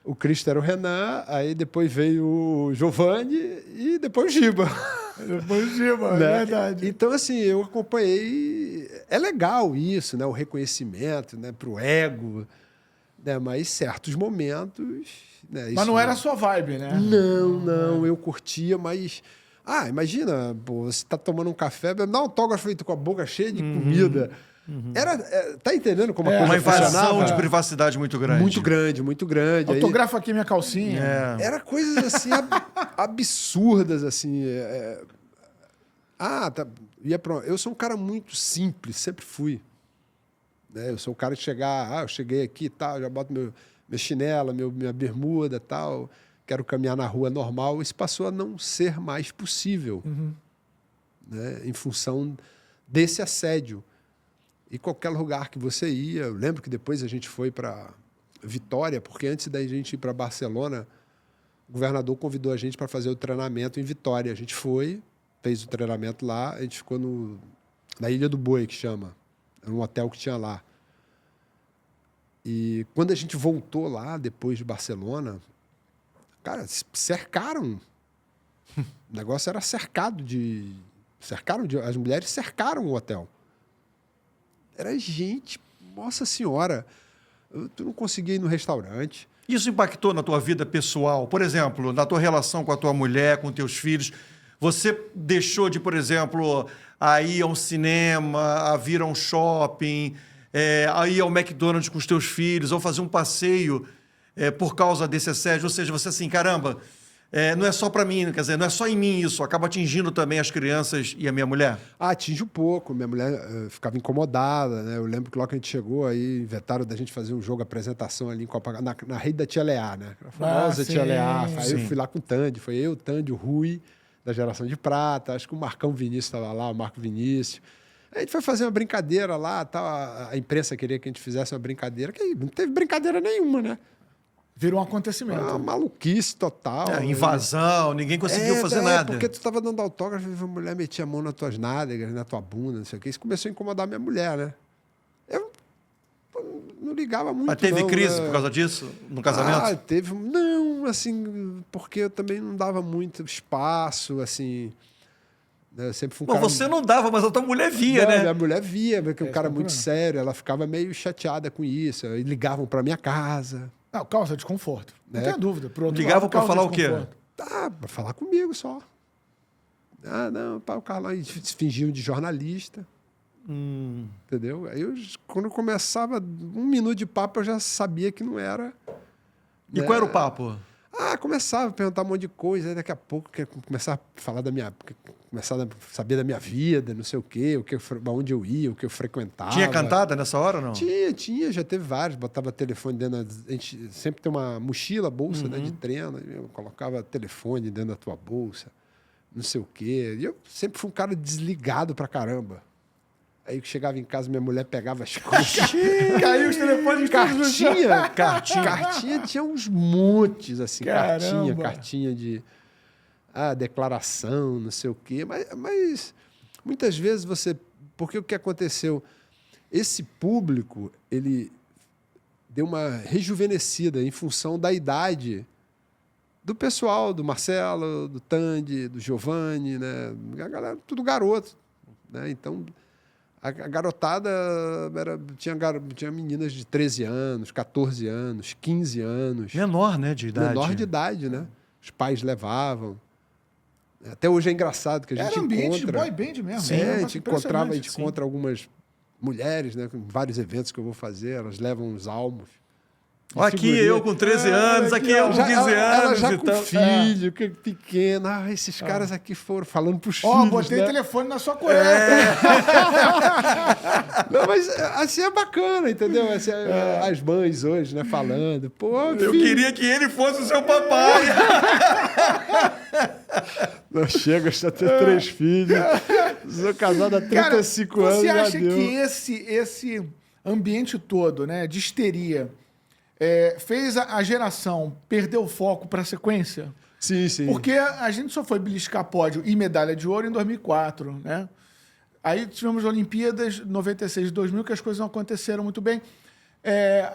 O Cristo era o Renan, aí depois veio o Giovanni e depois o Giba. Depois o Giba, né? É verdade. Então, assim, eu acompanhei... É legal isso, né? O reconhecimento, né? Pro ego, né? Mas certos momentos... Né? Mas não era a sua vibe, né? Não, eu curtia, mas... imagina, pô, você tá tomando um café, dá um autógrafo feito com a boca cheia de comida. Tá entendendo como a coisa Uma invasão funcionava? de privacidade muito grande. Muito grande. Autografa aqui minha calcinha. Era coisas assim, absurdas, assim. Eu sou um cara muito simples, sempre fui. Né? Eu sou o cara de chegar, eu cheguei aqui e tal, já boto meu chinelo, minha bermuda e tal, quero caminhar na rua normal. Isso passou a não ser mais possível, né? Em função desse assédio. E qualquer lugar que você ia, eu lembro que depois a gente foi para Vitória, porque antes da gente ir para Barcelona, o governador convidou a gente para fazer o treinamento em Vitória. A gente foi, fez o treinamento lá, a gente ficou na Ilha do Boi, que chama, era um hotel que tinha lá. E quando a gente voltou lá, depois de Barcelona, cara, cercaram. O negócio era cercado de... As mulheres cercaram o hotel. Era gente, nossa senhora, tu não conseguia ir no restaurante. Isso impactou na tua vida pessoal? Por exemplo, na tua relação com a tua mulher, com teus filhos? Você deixou de, por exemplo, a ir ao cinema, a vir a um shopping, a ir ao McDonald's com os teus filhos, ou fazer um passeio por causa desse assédio? Ou seja, você assim, caramba, não é só para mim, quer dizer, não é só em mim isso, acaba atingindo também as crianças e a minha mulher? Atinge um pouco. Minha mulher ficava incomodada, né? Eu lembro que logo que a gente chegou, aí inventaram da gente fazer um jogo, apresentação ali em Copacabana, na rede da Tia Leá, né? A famosa Tia Leá. Aí eu fui lá com o Tandy, foi eu, o Tandy, o Rui, da geração de prata, acho que o Marcão Vinícius estava lá, o Marco Vinícius. Aí a gente foi fazer uma brincadeira lá, tal. A imprensa queria que a gente fizesse uma brincadeira, que não teve brincadeira nenhuma, né? Virou um acontecimento. Uma maluquice total. Invasão, ninguém conseguiu fazer nada. Porque tu estava dando autógrafo e a mulher metia a mão nas tuas nádegas, na tua bunda, não sei o quê. Isso começou a incomodar a minha mulher, né? Eu não ligava muito, Mas teve crise né? por causa disso no casamento? Teve. Não, assim, porque eu também não dava muito espaço, assim... Eu sempre fui um cara... Você não dava, mas a tua mulher via, né? Minha mulher via, porque um cara muito sério, ela ficava meio chateada com isso. E ligavam para minha casa. Não, causa desconforto. Não tenha dúvida. Pro outro Ligavam lado, para causa falar o quê? Para falar comigo só. O Carlão, eles fingiam de jornalista. Entendeu? Aí quando eu começava 1 minuto de papo, eu já sabia que não era. E qual era o papo? Começava a perguntar um monte de coisa, aí daqui a pouco começava a falar começava a saber da minha vida, não sei o quê, onde eu ia, o que eu frequentava. Tinha cantada nessa hora ou não? Tinha, já teve vários. Botava telefone dentro a gente sempre tem uma mochila, bolsa, né, de treino. Eu colocava telefone dentro da tua bolsa, não sei o quê. E eu sempre fui um cara desligado pra caramba. Aí chegava em casa, minha mulher pegava as coisas. Caiu os telefones todos no chão. Cartinha tinha uns montes, assim. Caramba. Cartinha de declaração, não sei o quê. Mas muitas vezes você... Porque o que aconteceu? Esse público, ele deu uma rejuvenescida em função da idade do pessoal, do Marcelo, do Tandy, do Giovanni, né? A galera, tudo garoto, né? Então... A garotada tinha meninas de 13 anos, 14 anos, 15 anos. Menor, né, de idade. Menor de idade, né? Os pais levavam. Até hoje é engraçado que a gente Era ambiente de encontra... boy band mesmo. Sim, Era a gente impressionante. encontra algumas mulheres, né? Com vários eventos que eu vou fazer, elas levam os almos. Ó, aqui eu com 13 anos, aqui eu com 15 anos. Ela já e com tal. filho, que pequeno. Esses caras aqui foram falando pros Ó, filhos, botei né? telefone na sua cueca. Não, mas assim é bacana, entendeu? Assim, as mães hoje, né, falando. Pô, Eu filho, queria que ele fosse o seu papai. não chega a ter 3 filhos. Sou casado há 35 anos. Você já acha deu. que esse ambiente todo, né, de histeria, fez a geração perder o foco para a sequência? Sim, sim. Porque a gente só foi beliscar pódio e medalha de ouro em 2004, né? Aí tivemos Olimpíadas 96 e 2000, que as coisas não aconteceram muito bem.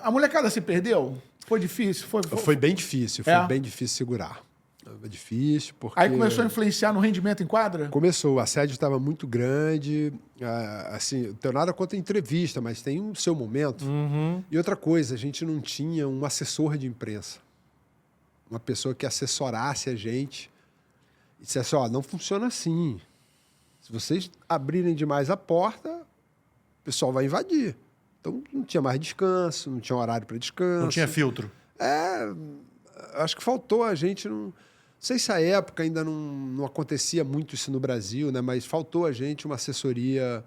A molecada se perdeu? Foi difícil? Foi bem difícil, foi bem difícil segurar. Foi difícil, porque... Aí começou a influenciar no rendimento em quadra? Começou, o assédio estava muito grande, assim, não tenho nada contra a entrevista, mas tem um seu momento. Uhum. E outra coisa, a gente não tinha um assessor de imprensa, uma pessoa que assessorasse a gente e dissesse, não funciona assim. Se vocês abrirem demais a porta, o pessoal vai invadir. Então não tinha mais descanso, não tinha horário para descanso. Não tinha filtro. Acho que faltou a gente... Não sei se a época ainda não acontecia muito isso no Brasil, né? Mas faltou a gente uma assessoria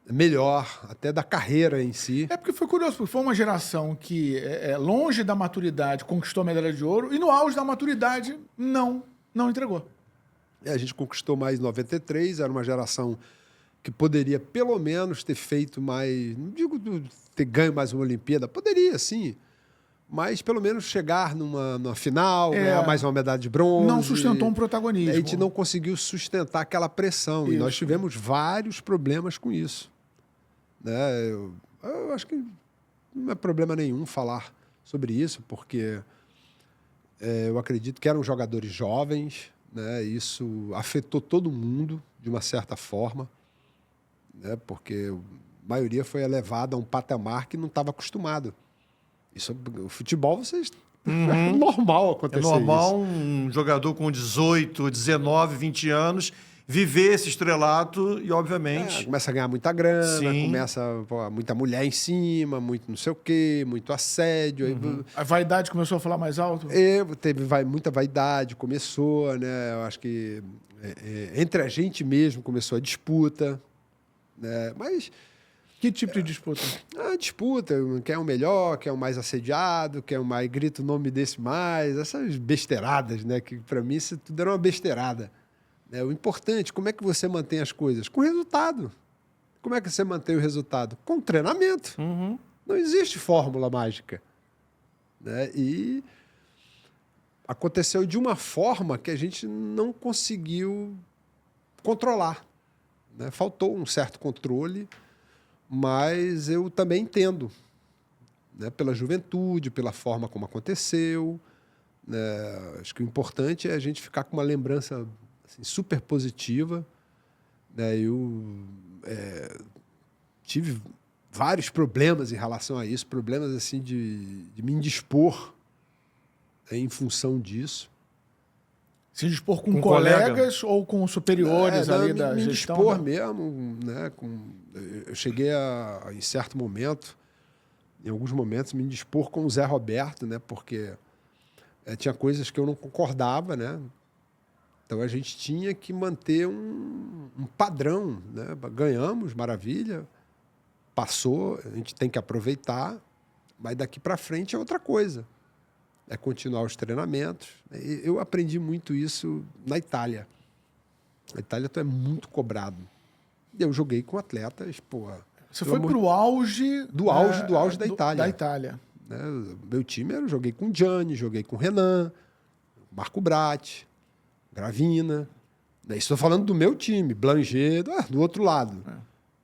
melhor, até da carreira em si. Porque foi curioso, porque foi uma geração que, longe da maturidade, conquistou a medalha de ouro e no auge da maturidade, não entregou. A gente conquistou mais em 93, era uma geração que poderia pelo menos ter feito mais... Não digo ter ganho mais uma Olimpíada, poderia sim, mas pelo menos chegar numa final, ganhar mais uma medalha de bronze. Não sustentou um protagonismo. A gente não conseguiu sustentar aquela pressão. Isso. E nós tivemos vários problemas com isso. Né? Eu acho que não é problema nenhum falar sobre isso, porque eu acredito que eram jogadores jovens, né? Isso afetou todo mundo de uma certa forma, né? Porque a maioria foi elevada a um patamar que não estava acostumado. Isso, o futebol, é normal acontecer isso. É normal um jogador com 18, 19, 20 anos viver esse estrelato e, obviamente... começa a ganhar muita grana, Sim. começa muita mulher em cima, muito não sei o quê, muito assédio. Aí, A vaidade começou a falar mais alto? teve muita vaidade, começou, né? Eu acho que entre a gente mesmo começou a disputa, né? Mas... Que tipo de disputa? Disputa, quem é o melhor, quem é o mais assediado, quem é o mais... Grita o nome desse mais, essas besteiradas, né? Que para mim isso tudo era uma besteirada. O importante, como é que você mantém as coisas? Com resultado. Como é que você mantém o resultado? Com treinamento. Uhum. Não existe fórmula mágica. Né? E aconteceu de uma forma que a gente não conseguiu controlar. Né? Faltou um certo controle, mas eu também entendo. Né? Pela juventude, pela forma como aconteceu. Né? Acho que o importante é a gente ficar com uma lembrança assim, super positiva. Né? Eu tive vários problemas em relação a isso, problemas assim de me indispor em função disso. Se dispor com colega? colegas ou com superiores ali da me gestão? dispor mesmo, né? Eu cheguei em certo momento, em alguns momentos, me indispor com o Zé Roberto, né? Porque tinha coisas que eu não concordava, né? Então a gente tinha que manter um padrão, né? Ganhamos, maravilha, passou, a gente tem que aproveitar, mas daqui para frente é outra coisa. É continuar os treinamentos. Eu aprendi muito isso na Itália. Na Itália tu é muito cobrado. Eu joguei com atletas, pô... Você foi pro auge... Do auge da Itália. Da Itália. Né? Meu time, eu joguei com o Gianni, joguei com o Renan, Marco Bratti, Gravina. Estou falando do meu time, Blanger, do outro lado.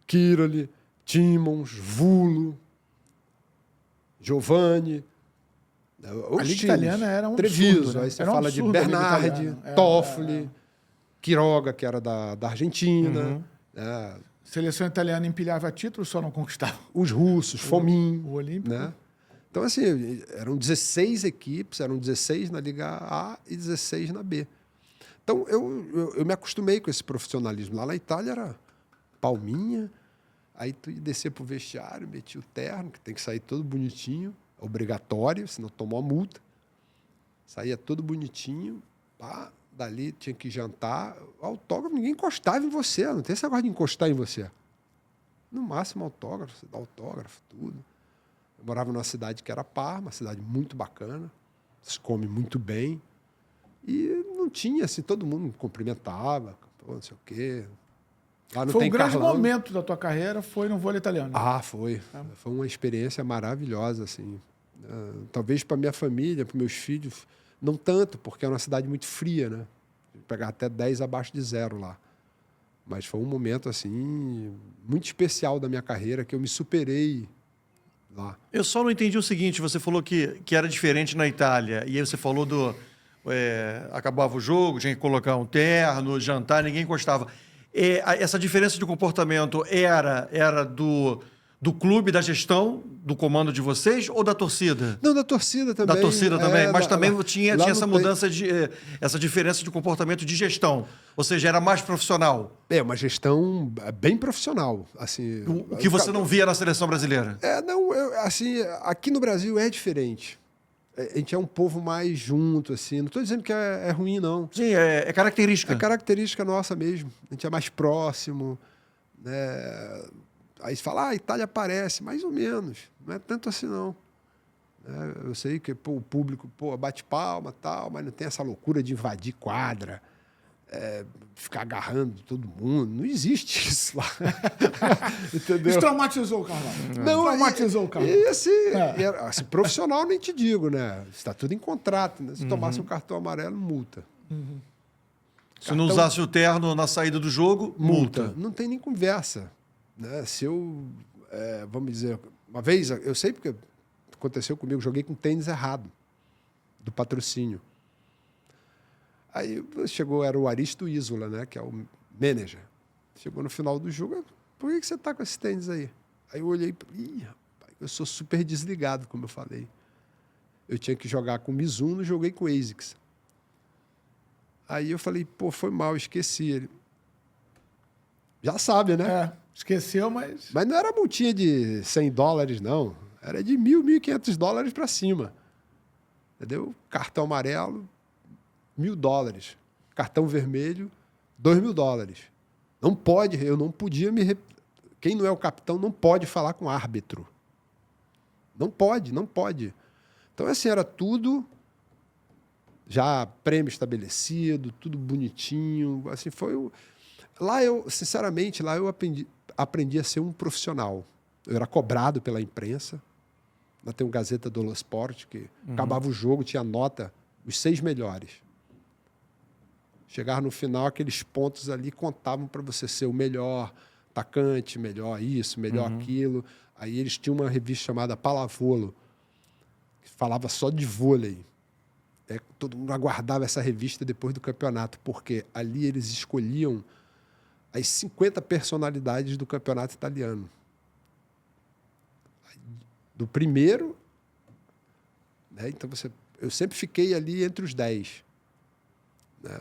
Kirali, Timons, Vulo, Giovanni. A Liga Italiana era um Treviso, absurdo, né? aí você Era um fala de absurdo a Liga Bernardi, Italiana. Toffoli, Quiroga, que era da Argentina. A seleção italiana empilhava títulos, só não conquistava. Os russos, Fomin. O Olímpico. Né? Então, assim, eram 16 equipes, eram 16 na Liga A e 16 na B. Então, eu me acostumei com esse profissionalismo. Lá na Itália era palminha, aí tu ia descer pro vestiário, metia o terno, que tem que sair todo bonitinho, obrigatório, senão tomou a multa. Saía todo bonitinho, pá, dali tinha que jantar. Autógrafo, ninguém encostava em você, não tem esse negócio de encostar em você. No máximo autógrafo, você dá autógrafo, tudo. Eu morava numa cidade que era Parma, uma cidade muito bacana, se come muito bem. E não tinha, assim, todo mundo cumprimentava, pô, não sei o quê. Lá não Foi tem um grande Carlão. momento da tua carreira, foi no vôlei italiano. Ah, foi. Foi uma experiência maravilhosa, assim. Talvez para minha família, para meus filhos, não tanto, porque é uma cidade muito fria, né? Pegar até 10 abaixo de 0 lá. Mas foi um momento, assim, muito especial da minha carreira, que eu me superei lá. Eu só não entendi o seguinte, você falou que era diferente na Itália, e aí você falou do... acabava o jogo, tinha que colocar um terno, jantar, ninguém encostava. Essa diferença de comportamento era do clube, da gestão, do comando de vocês ou da torcida? Não, da torcida também. Da torcida também, mas também tinha essa mudança, essa diferença de comportamento de gestão. Ou seja, era mais profissional. É uma gestão bem profissional. Assim, O que você não via na seleção brasileira? Assim, aqui no Brasil é diferente. A gente é um povo mais junto, assim. Não estou dizendo que é ruim, não. Sim, é característica. É característica nossa mesmo. A gente é mais próximo, né? Aí você fala, a Itália parece, mais ou menos. Não é tanto assim, não. Eu sei que o público bate palma e tal, mas não tem essa loucura de invadir quadra, ficar agarrando todo mundo. Não existe isso lá. Entendeu? Isso traumatizou o Carlão. Não, traumatizou o Carlão. E assim, profissional nem te digo, né? Está tudo em contrato, né? Se tomasse um cartão amarelo, multa. Se não usasse o terno na saída do jogo, multa. Não tem nem conversa. Né? Se eu, vamos dizer, uma vez, eu sei porque aconteceu comigo, joguei com tênis errado, do patrocínio. Aí era o Aristo Isola, né? Que é o manager. Chegou no final do jogo, por que você está com esse tênis aí? Aí eu olhei, rapaz, eu sou super desligado, como eu falei. Eu tinha que jogar com Mizuno, joguei com ASICS. Aí eu falei, foi mal, esqueci ele. Já sabe, né? Esqueceu, mas... Mas não era multinha de $100, não. Era de $1.000, $1.500 para cima. Entendeu? Cartão amarelo, $1.000. Cartão vermelho, $2.000. Não pode, eu não podia me... Quem não é o capitão não pode falar com o árbitro. Não pode. Então, assim, era tudo já prêmio estabelecido, tudo bonitinho. Assim, Lá sinceramente, eu aprendi a ser um profissional. Eu era cobrado pela imprensa. Lá tem um Gazeta dello Sport, que acabava o jogo, tinha nota, os 6 melhores. Chegar no final, aqueles pontos ali contavam para você ser o melhor atacante, melhor isso, melhor aquilo. Aí eles tinham uma revista chamada Pallavolo, que falava só de vôlei. Todo mundo aguardava essa revista depois do campeonato, porque ali eles escolhiam as 50 personalidades do campeonato italiano. Do primeiro, né? Então eu sempre fiquei ali entre os 10. Né?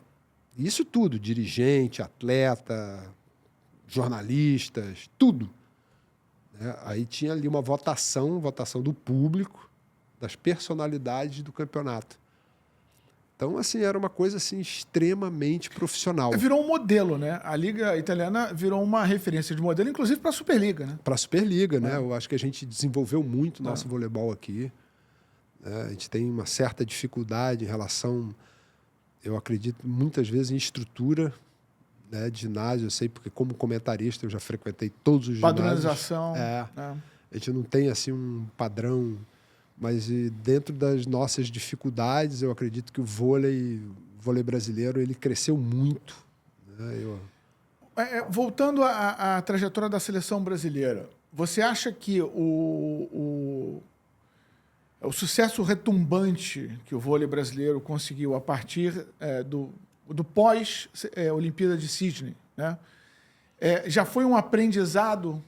Isso tudo, dirigente, atleta, jornalistas, tudo. Né? Aí tinha ali uma votação do público, das personalidades do campeonato. Então, assim, era uma coisa assim, extremamente profissional. Virou um modelo, né? A Liga Italiana virou uma referência de modelo, inclusive para a Superliga, né? Para a Superliga, né? Eu acho que a gente desenvolveu muito o nosso voleibol aqui. A gente tem uma certa dificuldade em relação, eu acredito, muitas vezes em estrutura. né, de ginásio, eu sei, porque como comentarista eu já frequentei todos os ginásios. Padronização. A gente não tem assim um padrão, mas dentro das nossas dificuldades, eu acredito que o vôlei brasileiro, ele cresceu muito. Né? Voltando à trajetória da seleção brasileira, você acha que o sucesso retumbante que o vôlei brasileiro conseguiu a partir do pós-Olimpíada de Sydney, né? Já foi um aprendizado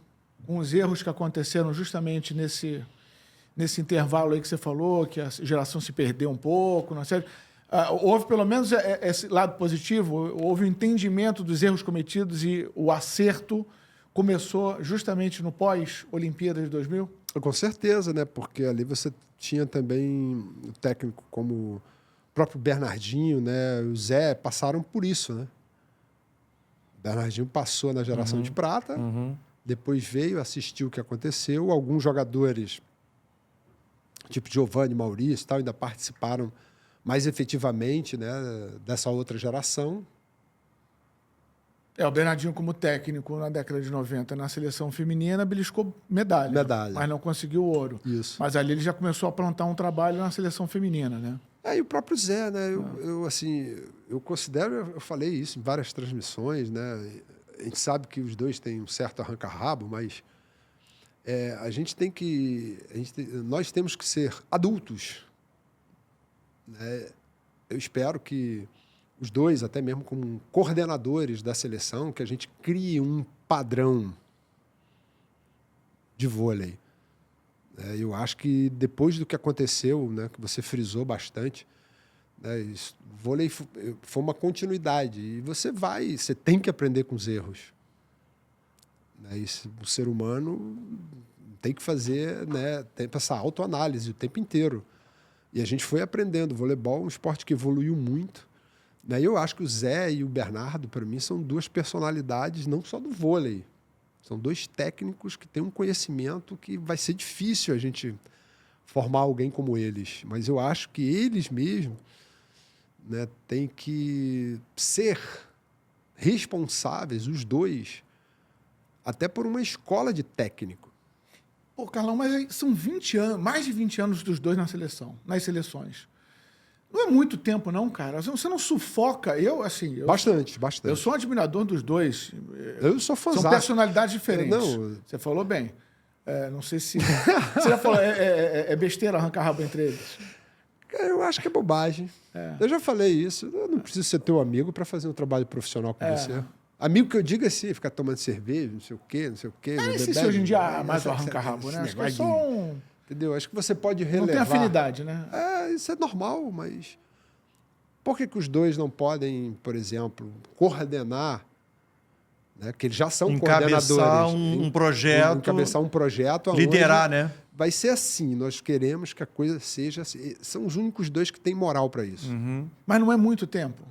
com os erros que aconteceram justamente nesse intervalo aí que você falou, que a geração se perdeu um pouco, não sei. Houve pelo menos esse lado positivo, houve um entendimento dos erros cometidos e o acerto começou justamente no pós-Olimpíada de 2000? Com certeza, né? Porque ali você tinha também o técnico como o próprio Bernardinho, né? O Zé passaram por isso, né? O Bernardinho passou na geração de prata, depois veio, assistiu o que aconteceu. Alguns jogadores, tipo Giovanni, Maurício e tal, ainda participaram mais efetivamente, né, dessa outra geração. O Bernardinho como técnico na década de 90 na seleção feminina beliscou medalha. Mas não conseguiu ouro. Isso. Mas ali ele já começou a plantar um trabalho na seleção feminina, né? E o próprio Zé, né? Eu considero, eu falei isso em várias transmissões, né? A gente sabe que os dois têm um certo arranca-rabo, mas nós temos que ser adultos. Né? Eu espero que os dois, até mesmo como coordenadores da seleção, que a gente crie um padrão de vôlei. Eu acho que depois do que aconteceu, né, que você frisou bastante, né, vôlei foi uma continuidade e você tem que aprender com os erros. Né, o ser humano tem que fazer, né, tem essa autoanálise o tempo inteiro. E a gente foi aprendendo. O voleibol é um esporte que evoluiu muito. Né? Eu acho que o Zé e o Bernardo, para mim, são duas personalidades, não só do vôlei. São dois técnicos que têm um conhecimento que vai ser difícil a gente formar alguém como eles. Mas eu acho que eles mesmos, né, têm que ser responsáveis, os dois, até por uma escola de técnico. Pô, Carlão, mas são 20 anos, mais de 20 anos dos dois nas seleções. Não é muito tempo, não, cara. Você não sufoca. Bastante. Eu sou um admirador dos dois. Eu sou fãzão. São personalidades diferentes. Você falou bem. Não sei se... Você já falou, é besteira arrancar rabo entre eles? Eu acho que é bobagem. Eu já falei isso. Eu não preciso ser teu amigo para fazer um trabalho profissional com você. Amigo que eu digo assim, ficar tomando cerveja, não sei o quê. Não sei se hoje em dia há mais o arranca-rabo, né? Acho que é só um... Entendeu? Acho que você pode relevar... Não tem afinidade, né? Isso é normal, mas... Por que os dois não podem, por exemplo, coordenar, né? Que eles já são coordenadores. Encabeçar um projeto. Liderar, né? Vai ser assim, nós queremos que a coisa seja assim. São os únicos dois que têm moral para isso. Mas não é muito tempo.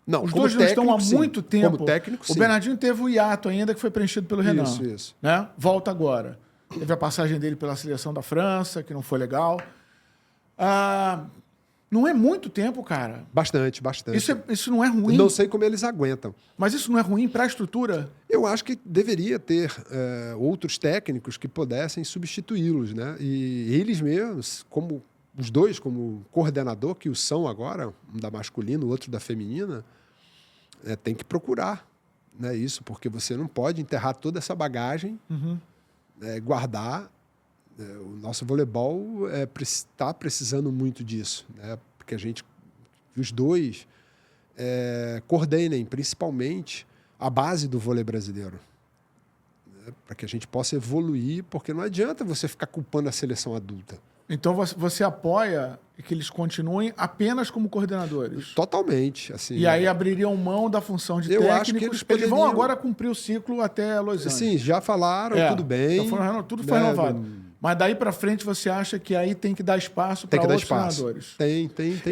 Não, os dois estão há muito tempo. Como técnico, sim. O Bernardinho teve o hiato ainda, que foi preenchido pelo Renan. Isso. Né? Volta agora. Teve a passagem dele pela seleção da França, que não foi legal. Não é muito tempo, cara. Bastante. Isso não é ruim. Não sei como eles aguentam. Mas isso não é ruim para a estrutura? Eu acho que deveria ter outros técnicos que pudessem substituí-los, né? E eles mesmos, como os dois, como coordenador, que o são agora, um da masculina, o outro da feminina, tem que procurar, né, isso, porque você não pode enterrar toda essa bagagem, guardar. O nosso voleibol está precisando muito disso, né, porque os dois coordenem principalmente a base do vôlei brasileiro, né, para que a gente possa evoluir, porque não adianta você ficar culpando a seleção adulta. Então você apoia que eles continuem apenas como coordenadores? Totalmente. Assim, e aí abririam mão da função de técnicos. Acho que eles vão agora cumprir o ciclo até Los Angeles. Sim, já falaram, tudo bem. Tudo foi renovado. Mas daí para frente você acha que aí tem que dar espaço para outros treinadores? Tem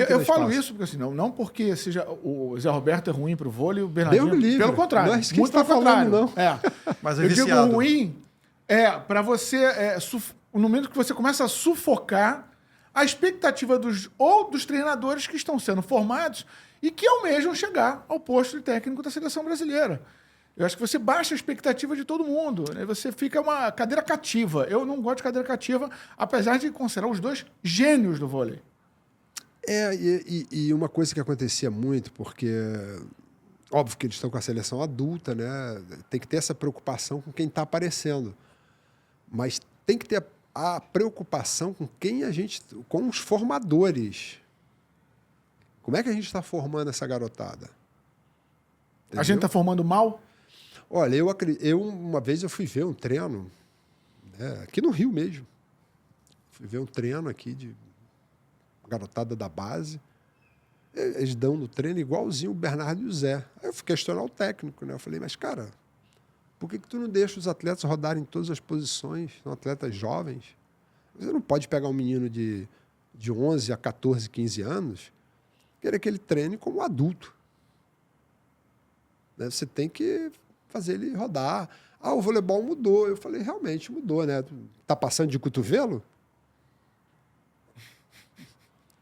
Eu falo isso porque assim, não porque seja o Zé Roberto é ruim para o vôlei, o Bernardinho... Pelo contrário. Não é isso que muito pelo contrário. Não. Mas eu digo ruim para você... no momento que você começa a sufocar a expectativa dos treinadores que estão sendo formados e que almejam chegar ao posto de técnico da seleção brasileira. Eu acho que você baixa a expectativa de todo mundo, né? Você fica uma cadeira cativa. Eu não gosto de cadeira cativa, apesar de considerar os dois gênios do vôlei. E uma coisa que acontecia muito, porque óbvio que eles estão com a seleção adulta, né? Tem que ter essa preocupação com quem está aparecendo. Mas tem que ter a preocupação com com os formadores. Como é que a gente está formando essa garotada? Entendeu? A gente está formando mal? Olha, uma vez eu fui ver um treino, né, aqui no Rio mesmo. Fui ver um treino aqui de garotada da base. Eles dão no treino igualzinho o Bernardo e o Zé. Aí eu fui questionar o técnico, né? Eu falei, mas, cara, por que tu não deixa os atletas rodarem em todas as posições? São atletas jovens. Você não pode pegar um menino de 11 a 14, 15 anos, querer que ele treine como adulto. Né? Você tem que fazer ele rodar. Ah, o voleibol mudou. Eu falei, realmente mudou, né? Tá passando de cotovelo?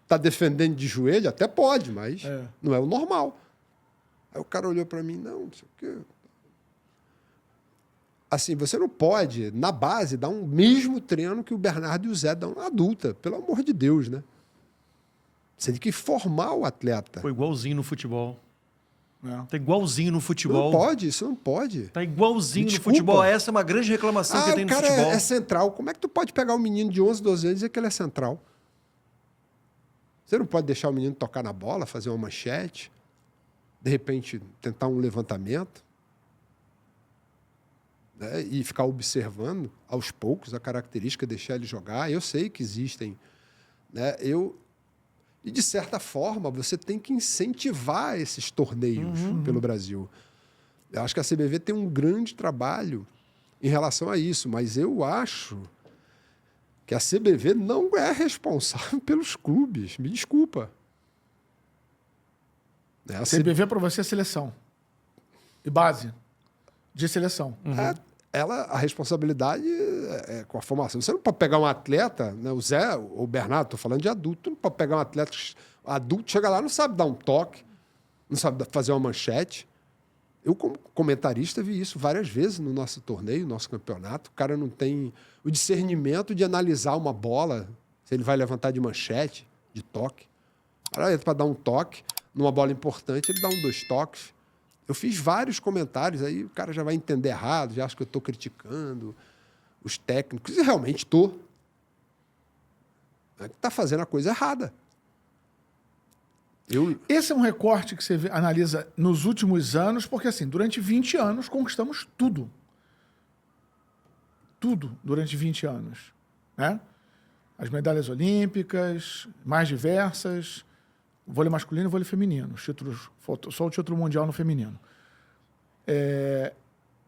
Tá defendendo de joelho? Até pode, mas não é o normal. Aí o cara olhou para mim, não sei o quê. Assim, você não pode, na base, dar um mesmo treino que o Bernardo e o Zé dão na adulta. Pelo amor de Deus, né? Você tem que formar o atleta. Foi igualzinho no futebol. É. Tá igualzinho no futebol. Não pode, isso não pode. Tá igualzinho no Desculpa. futebol. Essa é uma grande reclamação que tem no o cara futebol. é central. Como é que tu pode pegar um menino de 11, 12 anos e dizer que ele é central? Você não pode deixar o menino tocar na bola, fazer uma manchete, de repente tentar um levantamento, né? E ficar observando aos poucos a característica, deixar ele jogar. Eu sei que existem, né? E, de certa forma, você tem que incentivar esses torneios pelo Brasil. Eu acho que a CBV tem um grande trabalho em relação a isso, mas eu acho que a CBV não é responsável pelos clubes. Me desculpa. A CBV para você é seleção. E base de seleção. A responsabilidade é com a formação. Você não pode pegar um atleta, né, o Zé, o Bernardo, estou falando de adulto, tu não pode pegar um atleta adulto, chega lá, não sabe dar um toque, não sabe fazer uma manchete. Eu, como comentarista, vi isso várias vezes no nosso torneio, no nosso campeonato. O cara não tem o discernimento de analisar uma bola, se ele vai levantar de manchete, de toque. O cara entra para dar um toque, numa bola importante, ele dá 2 toques. Eu fiz vários comentários, aí o cara já vai entender errado, já acha que eu estou criticando os técnicos, e realmente estou. Está fazendo a coisa errada. Esse é um recorte que você analisa nos últimos anos, porque assim, durante 20 anos conquistamos tudo. Tudo durante 20 anos. Né? As medalhas olímpicas, mais diversas, vôlei masculino e vôlei feminino. Os títulos, só o título mundial no feminino.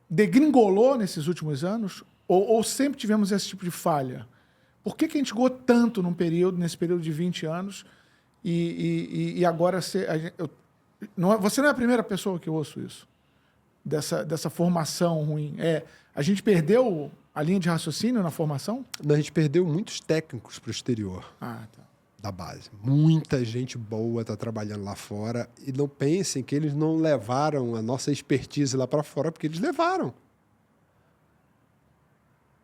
Degringolou nesses últimos anos? Ou sempre tivemos esse tipo de falha? Por que a gente chegou tanto nesse período de 20 anos e agora você não é a primeira pessoa que eu ouço isso? Dessa formação ruim. A gente perdeu a linha de raciocínio na formação? A gente perdeu muitos técnicos para o exterior. Tá. Da base. Muita gente boa está trabalhando lá fora e não pensem que eles não levaram a nossa expertise lá para fora, porque eles levaram.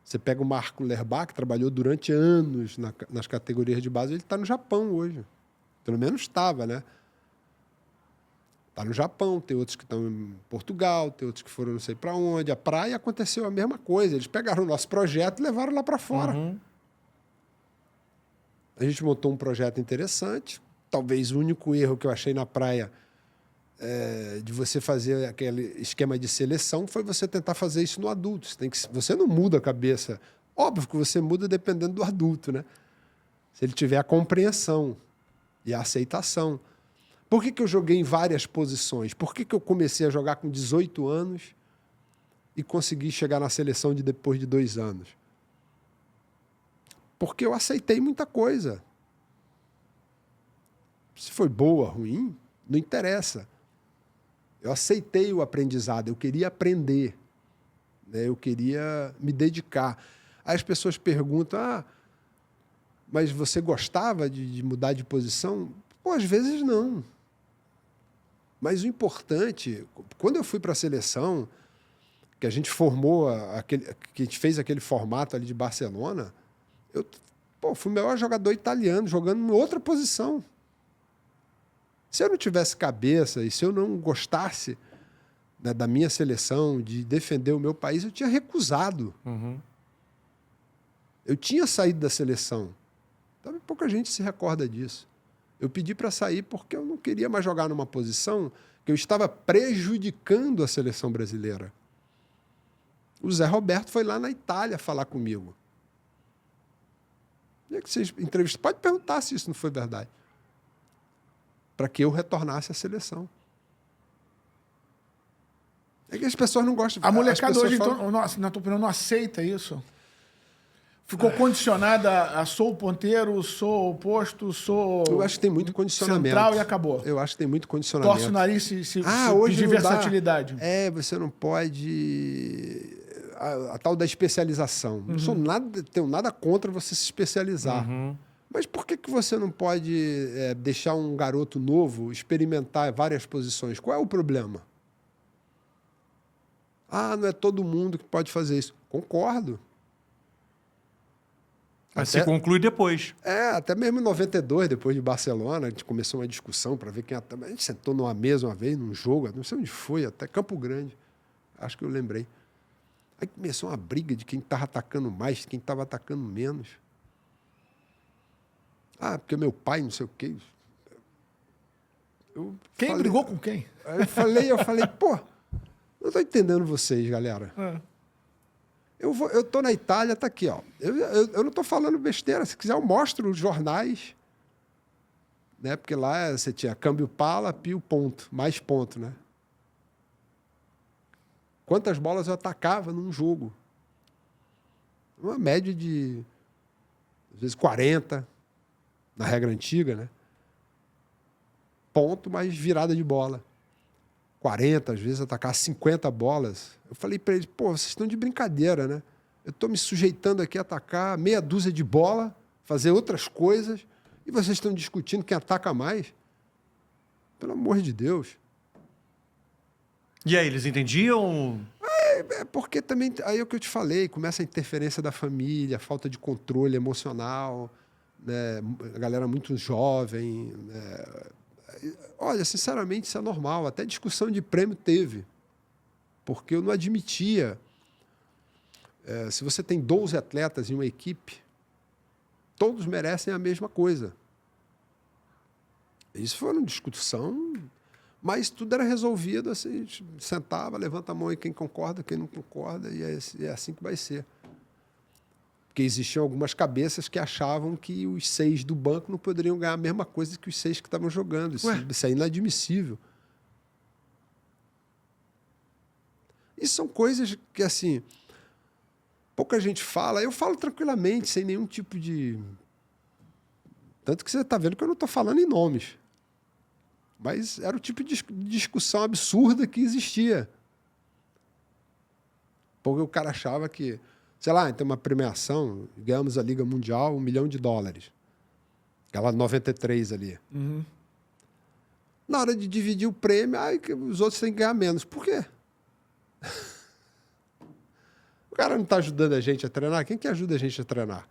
Você pega o Marco Lerbach, que trabalhou durante anos nas categorias de base, ele está no Japão hoje. Pelo menos estava, né? Está no Japão, tem outros que estão em Portugal, tem outros que foram não sei para onde. A praia aconteceu a mesma coisa. Eles pegaram o nosso projeto e levaram lá para fora. A gente montou um projeto interessante. Talvez o único erro que eu achei na praia de você fazer aquele esquema de seleção foi você tentar fazer isso no adulto. Você não muda a cabeça. Óbvio que você muda dependendo do adulto, né? Se ele tiver a compreensão e a aceitação. Por que eu joguei em várias posições? Por que eu comecei a jogar com 18 anos e consegui chegar na seleção depois de 2 anos? Porque eu aceitei muita coisa. Se foi boa, ruim, não interessa. Eu aceitei o aprendizado, eu queria aprender, né? Eu queria me dedicar. Aí as pessoas perguntam, Mas você gostava de mudar de posição? Pô, às vezes não. Mas o importante, quando eu fui para a seleção, que a gente formou, que a gente fez aquele formato ali de Barcelona, eu fui o melhor jogador italiano, jogando em outra posição. Se eu não tivesse cabeça e se eu não gostasse, né, da minha seleção, de defender o meu país, eu tinha recusado. Uhum. Eu tinha saído da seleção. Então, pouca gente se recorda disso. Eu pedi para sair porque eu não queria mais jogar numa posição que eu estava prejudicando a seleção brasileira. O Zé Roberto foi lá na Itália falar comigo. E é que vocês entrevistam? Pode perguntar se isso não foi verdade. Para que eu retornasse à seleção. É que as pessoas não gostam. A molecada hoje, falam... então, na tua opinião, não aceita isso? Ficou condicionada a sou o ponteiro, sou o posto, sou Eu acho que tem muito condicionamento. central e acabou. Eu acho que tem muito condicionamento. Torce o nariz se hoje pedir não dá. versatilidade. Você não pode... A tal da especialização. Não sou tenho nada contra você se especializar. Mas por que você não pode deixar um garoto novo experimentar várias posições? Qual é o problema? Não é todo mundo que pode fazer isso. Concordo. Mas se conclui depois. Até mesmo em 92, depois de Barcelona, a gente começou uma discussão para ver quem... A gente sentou numa mesa uma vez, num jogo, não sei onde foi, até Campo Grande. Acho que eu lembrei. Aí começou uma briga de quem estava atacando mais, de quem estava atacando menos. Porque meu pai, não sei o quê. Quem brigou com quem? Aí eu falei, não estou entendendo vocês, galera. Eu estou na Itália, está aqui, ó. Eu não estou falando besteira. Se quiser, eu mostro os jornais. Né? Porque lá você tinha câmbio pala, pio, ponto. Mais ponto, né? Quantas bolas eu atacava num jogo? Uma média de, às vezes, 40, na regra antiga, né? Ponto mais virada de bola. 40, às vezes, atacar 50 bolas. Eu falei para eles, vocês estão de brincadeira, né? Eu estou me sujeitando aqui a atacar meia dúzia de bola, fazer outras coisas, e vocês estão discutindo quem ataca mais? Pelo amor de Deus. E aí, eles entendiam? Porque também, aí é o que eu te falei, começa a interferência da família, a falta de controle emocional, né? A galera muito jovem, né? Olha, sinceramente, isso é normal. Até discussão de prêmio teve. Porque eu não admitia. Se você tem 12 atletas em uma equipe, todos merecem a mesma coisa. Isso foi uma discussão, mas tudo era resolvido assim, a gente sentava, levanta a mão aí quem concorda, quem não concorda, e é assim que vai ser. Porque existiam algumas cabeças que achavam que os 6 do banco não poderiam ganhar a mesma coisa que os 6 que estavam jogando. Isso é inadmissível. Isso são coisas que, assim, pouca gente fala. Eu falo tranquilamente, sem nenhum tipo de... Tanto que você está vendo que eu não estou falando em nomes. Mas era o tipo de discussão absurda que existia. Porque o cara achava que... Sei lá, tem uma premiação, ganhamos a Liga Mundial, $1 milhão. Aquela 93 ali. Na hora de dividir o prêmio, os outros têm que ganhar menos. Por quê? O cara não está ajudando a gente a treinar? Quem que ajuda a gente a treinar?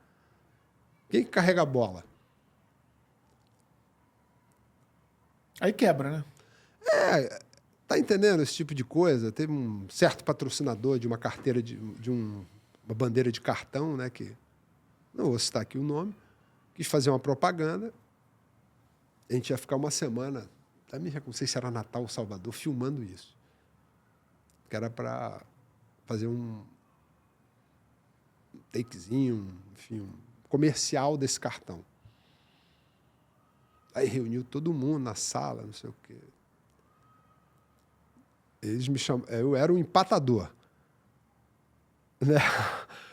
Quem que carrega a bola? Aí quebra, né? Tá entendendo esse tipo de coisa? Teve um certo patrocinador de uma carteira uma bandeira de cartão, né, que não vou citar aqui o nome, quis fazer uma propaganda. A gente ia ficar uma semana, não sei se era Natal ou Salvador, filmando isso. Que era para fazer um takezinho, enfim, um comercial desse cartão. Aí reuniu todo mundo na sala, não sei o quê. Eles me chamam, eu era um empatador. Né?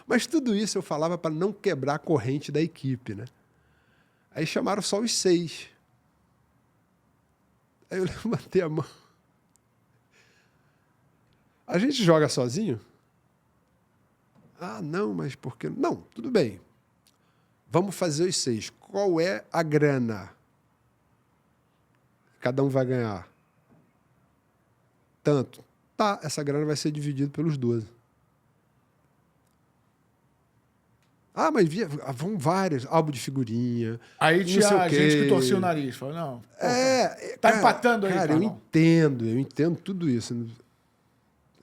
Mas tudo isso eu falava para não quebrar a corrente da equipe, né? Aí chamaram só os 6. Aí eu levantei a mão. A gente joga sozinho? Não, mas por que... Não, tudo bem. Vamos fazer os 6. Qual é a grana? Cada um vai ganhar tanto. Tá, essa grana vai ser dividida pelos 12. Ah, mas vão vários, álbum de figurinha. Aí não tinha sei o quê. gente que torcia o nariz. Falou, não. Tá empatando aí, cara. Eu Carlão. entendo tudo isso.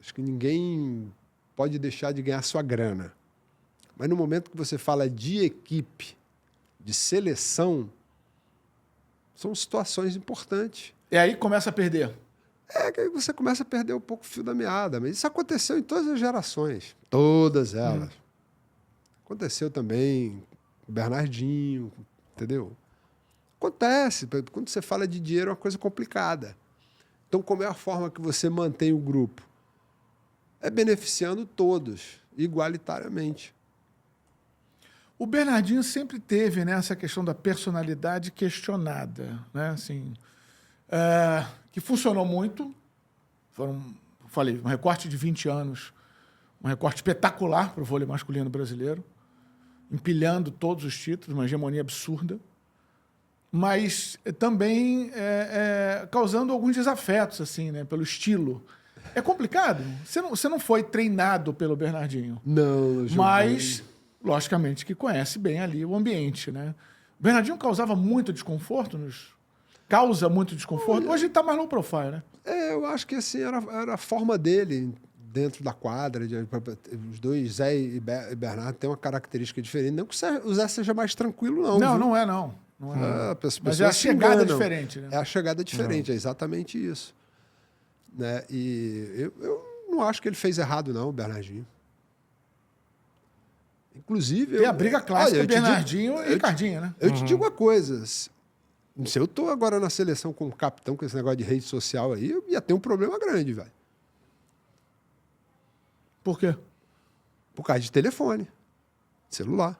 Acho que ninguém pode deixar de ganhar sua grana. Mas no momento que você fala de equipe, de seleção, são situações importantes. E aí começa a perder. Que aí você começa a perder um pouco o fio da meada. Mas isso aconteceu em todas as gerações. Todas elas. Aconteceu também com o Bernardinho, entendeu? Acontece. Quando você fala de dinheiro, é uma coisa complicada. Então, como é a forma que você mantém o grupo? É beneficiando todos, igualitariamente. O Bernardinho sempre teve, né, essa questão da personalidade questionada, né? Assim, que funcionou muito. Falei, um recorte de 20 anos, um recorte espetacular para o vôlei masculino brasileiro, empilhando todos os títulos, uma hegemonia absurda, mas também causando alguns desafetos, assim, né, pelo estilo. É complicado. Você não foi treinado pelo Bernardinho. Não, mas, logicamente, que conhece bem ali o ambiente, né? O Bernardinho causava muito desconforto causa muito desconforto. Hoje ele está mais low profile, né? Eu acho que assim, era a forma dele dentro da quadra. Os dois, Zé e Bernardo, têm uma característica diferente. Não que o Zé seja mais tranquilo, não. Não, viu? não é, não. Mas é a se chegada enganam. diferente, né? É a chegada diferente, é exatamente isso. Né? E eu não acho que ele fez errado, não, o Bernardinho. Inclusive... Tem a briga clássica, Bernardinho e Ricardinho, né? Eu te digo uma coisa... Se eu estou agora na seleção como capitão com esse negócio de rede social aí, eu ia ter um problema grande, velho. Por quê? Por causa de telefone, celular.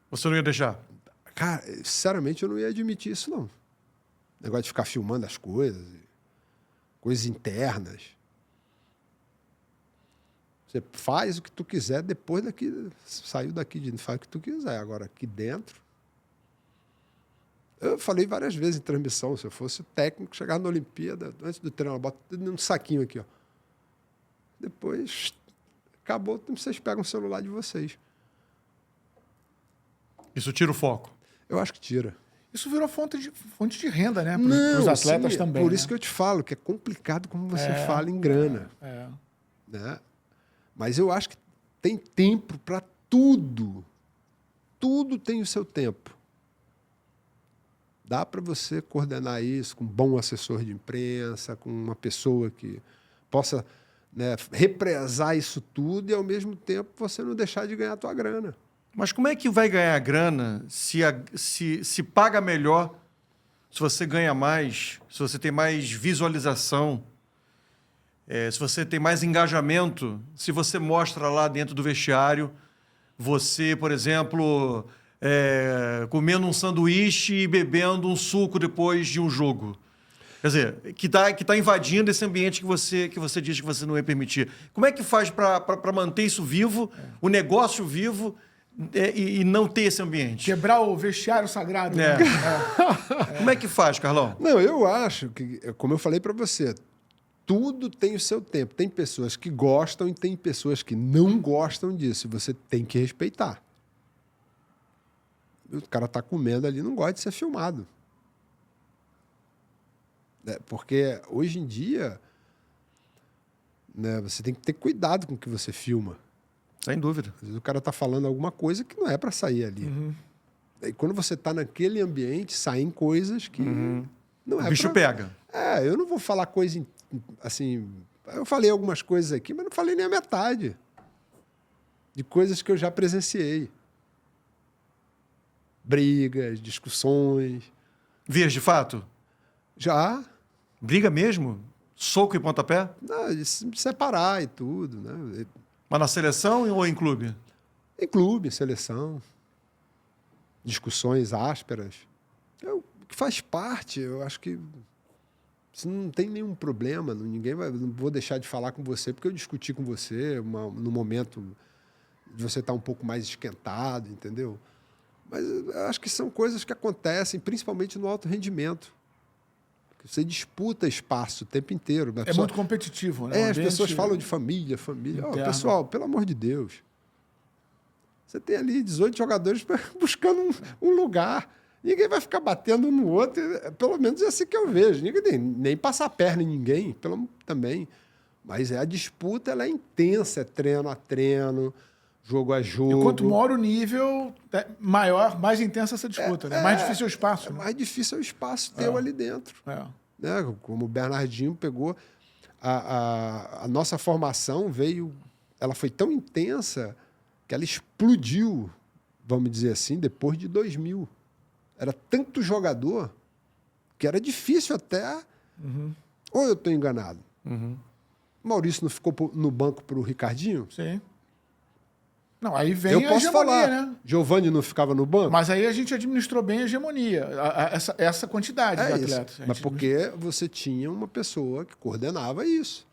Você não ia deixar? Cara, sinceramente, eu não ia admitir isso, não. Negócio de ficar filmando as coisas, coisas internas. Você faz o que tu quiser depois daqui, saiu daqui, faz o que tu quiser. Agora, aqui dentro... Eu falei várias vezes em transmissão, se eu fosse o técnico, chegar na Olimpíada, antes do treino, bota tudo num saquinho aqui, ó. Depois, acabou, vocês pegam o celular de vocês. Isso tira o foco. Eu acho que tira. Isso virou fonte de renda, né? Para os atletas também. Por isso que eu te falo, que é complicado como você fala em grana. Né? Mas eu acho que tem tempo para tudo. Tudo tem o seu tempo. Dá para você coordenar isso com um bom assessor de imprensa, com uma pessoa que possa, né, represar isso tudo e, ao mesmo tempo, você não deixar de ganhar a tua grana. Mas como é que vai ganhar grana se paga melhor, se você ganha mais, se você tem mais visualização, se você tem mais engajamento, se você mostra lá dentro do vestiário, você, por exemplo, comendo um sanduíche e bebendo um suco depois de um jogo? Quer dizer, que tá invadindo esse ambiente que você diz que você não ia permitir. Como é que faz para manter isso vivo, o negócio vivo, e não ter esse ambiente? Quebrar o vestiário sagrado. Né? Como é que faz, Carlão? Não, eu acho que, como eu falei para você, tudo tem o seu tempo. Tem pessoas que gostam e tem pessoas que não gostam disso. E você tem que respeitar. O cara tá comendo ali, não gosta de ser filmado. Porque hoje em dia, né, você tem que ter cuidado com o que você filma. Sem dúvida. Às vezes o cara está falando alguma coisa que não é para sair ali. E quando você está naquele ambiente, saem coisas que não é. O bicho pega. Eu não vou falar coisa assim. Eu falei algumas coisas aqui, mas não falei nem a metade de coisas que eu já presenciei. Brigas, discussões. Vias de fato? Já. Briga mesmo? Soco e pontapé? Não, de se separar e tudo, né? Mas na seleção ou em clube? Em clube, em seleção. Discussões ásperas. Que faz parte, eu acho que isso não tem nenhum problema. Não vou deixar de falar com você porque eu discuti com você no momento, de você estar um pouco mais esquentado, entendeu? Mas eu acho que são coisas que acontecem, principalmente no alto rendimento. Você disputa espaço o tempo inteiro. É muito competitivo, né? As pessoas falam de família. Pessoal, pelo amor de Deus. Você tem ali 18 jogadores buscando um lugar. Ninguém vai ficar batendo um no outro. Pelo menos é assim que eu vejo. Ninguém nem passar a perna em ninguém, também. Mas a disputa ela é intensa, é treino a treino, jogo a jogo. E quanto maior o nível, maior, mais intensa essa disputa, né? Mais difícil é o espaço. Né? Mais difícil é o espaço teu ali dentro. Né? Como o Bernardinho pegou, a nossa formação ela foi tão intensa que ela explodiu, vamos dizer assim, depois de 2000. Era tanto jogador que era difícil até... Ou eu estou enganado? Maurício não ficou no banco para o Ricardinho? Sim. Não, aí vem eu a posso hegemonia, falar. né? Giovani não ficava no banco? Mas aí a gente administrou bem a hegemonia, essa quantidade de atletas. Mas porque você tinha uma pessoa que coordenava isso.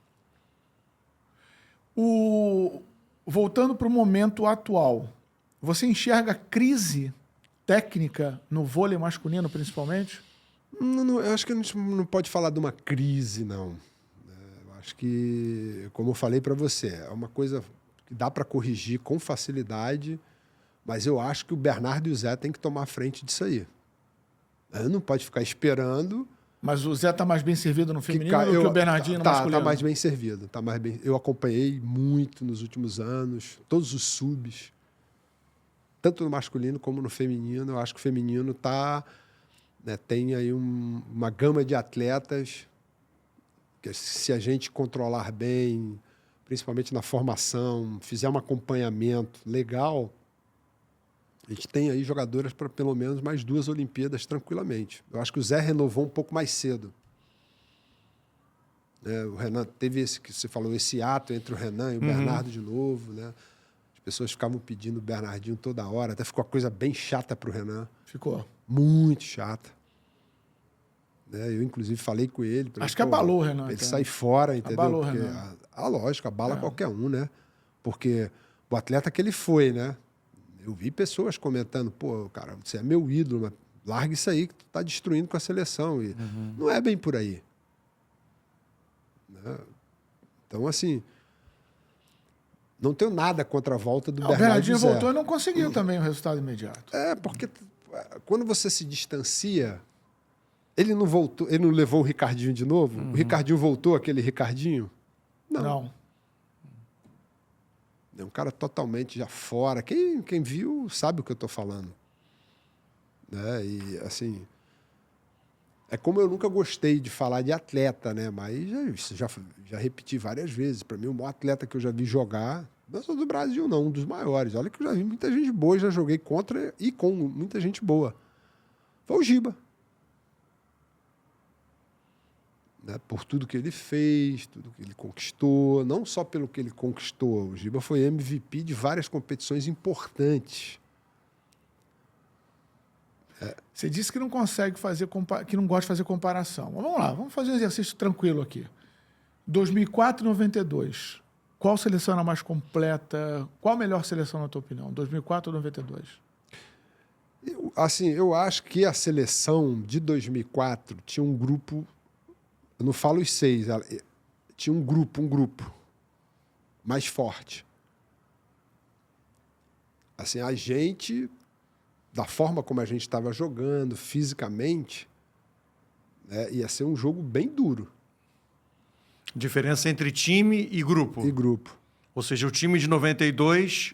Voltando para o momento atual, você enxerga crise técnica no vôlei masculino, principalmente? Não, eu acho que a gente não pode falar de uma crise, não. Eu acho que, como eu falei para você, é uma coisa que dá para corrigir com facilidade, mas eu acho que o Bernardo e o Zé têm que tomar frente disso aí. Não pode ficar esperando. Mas o Zé está mais bem servido no feminino do que o Bernardinho no masculino? Está mais bem servido. Tá mais bem. Eu acompanhei muito nos últimos anos, todos os subs, tanto no masculino como no feminino. Eu acho que o feminino tem aí uma gama de atletas que, se a gente controlar bem, principalmente na formação, fizer um acompanhamento legal, a gente tem aí jogadoras para pelo menos mais 2 Olimpíadas tranquilamente. Eu acho que o Zé renovou um pouco mais cedo. O Renan teve esse que você falou, esse ato entre o Renan e o Bernardo de novo, né? As pessoas ficavam pedindo o Bernardinho toda hora, até ficou uma coisa bem chata para o Renan. Ficou. Muito chata. Eu, inclusive, falei com ele. Acho que abalou o Renan. Ele sai fora, entendeu? Abalou o Porque, Renan. lógico, abala qualquer um, né? Porque o atleta que ele foi, né? Eu vi pessoas comentando, pô, cara, você é meu ídolo, mas larga isso aí que tu tá destruindo com a seleção. E não é bem por aí. Né? Então, assim, não tenho nada contra a volta do Bernardo. O Bernardinho voltou e não conseguiu também o resultado imediato. Porque quando você se distancia, ele não voltou, ele não levou o Ricardinho de novo? O Ricardinho voltou, aquele Ricardinho? Não. É um cara totalmente já fora. Quem viu sabe o que eu estou falando. E, assim, é como eu nunca gostei de falar de atleta, né? Mas já repeti várias vezes. Para mim, o maior atleta que eu já vi jogar, não só do Brasil, não, um dos maiores. Olha que eu já vi muita gente boa, já joguei contra e com muita gente boa. Foi o Giba. Por tudo que ele fez, tudo que ele conquistou, não só pelo que ele conquistou. O Giba foi MVP de várias competições importantes. Você disse que não consegue fazer, que não gosta de fazer comparação. Mas vamos lá, vamos fazer um exercício tranquilo aqui. 2004 e 92. Qual seleção era mais completa? Qual a melhor seleção, na tua opinião? 2004 ou 92? Eu acho que a seleção de 2004 tinha um grupo... Eu não falo os 6, tinha um grupo mais forte. Assim, a gente, da forma como a gente estava jogando, fisicamente, ia ser um jogo bem duro. Diferença entre time e grupo. E grupo. Ou seja, o time de 92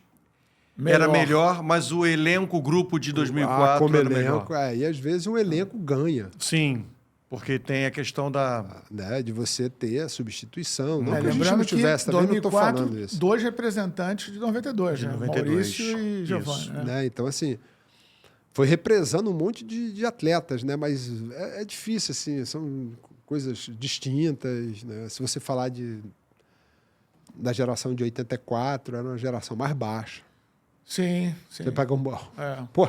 era melhor, mas o elenco, o grupo de 2004 como era elenco, melhor. E às vezes um elenco ganha. Sim. Porque tem a questão de você ter a substituição. Não que a gente lembrando não tivesse, que também 2004, não estou falando isso. 2 representantes de 92, né? 92. Maurício e Giovani. Né? Então, assim, foi represando um monte de atletas, né? Mas é difícil, assim, são coisas distintas. Né? Se você falar da geração de 84, era uma geração mais baixa. Sim. Você pega um... Pô,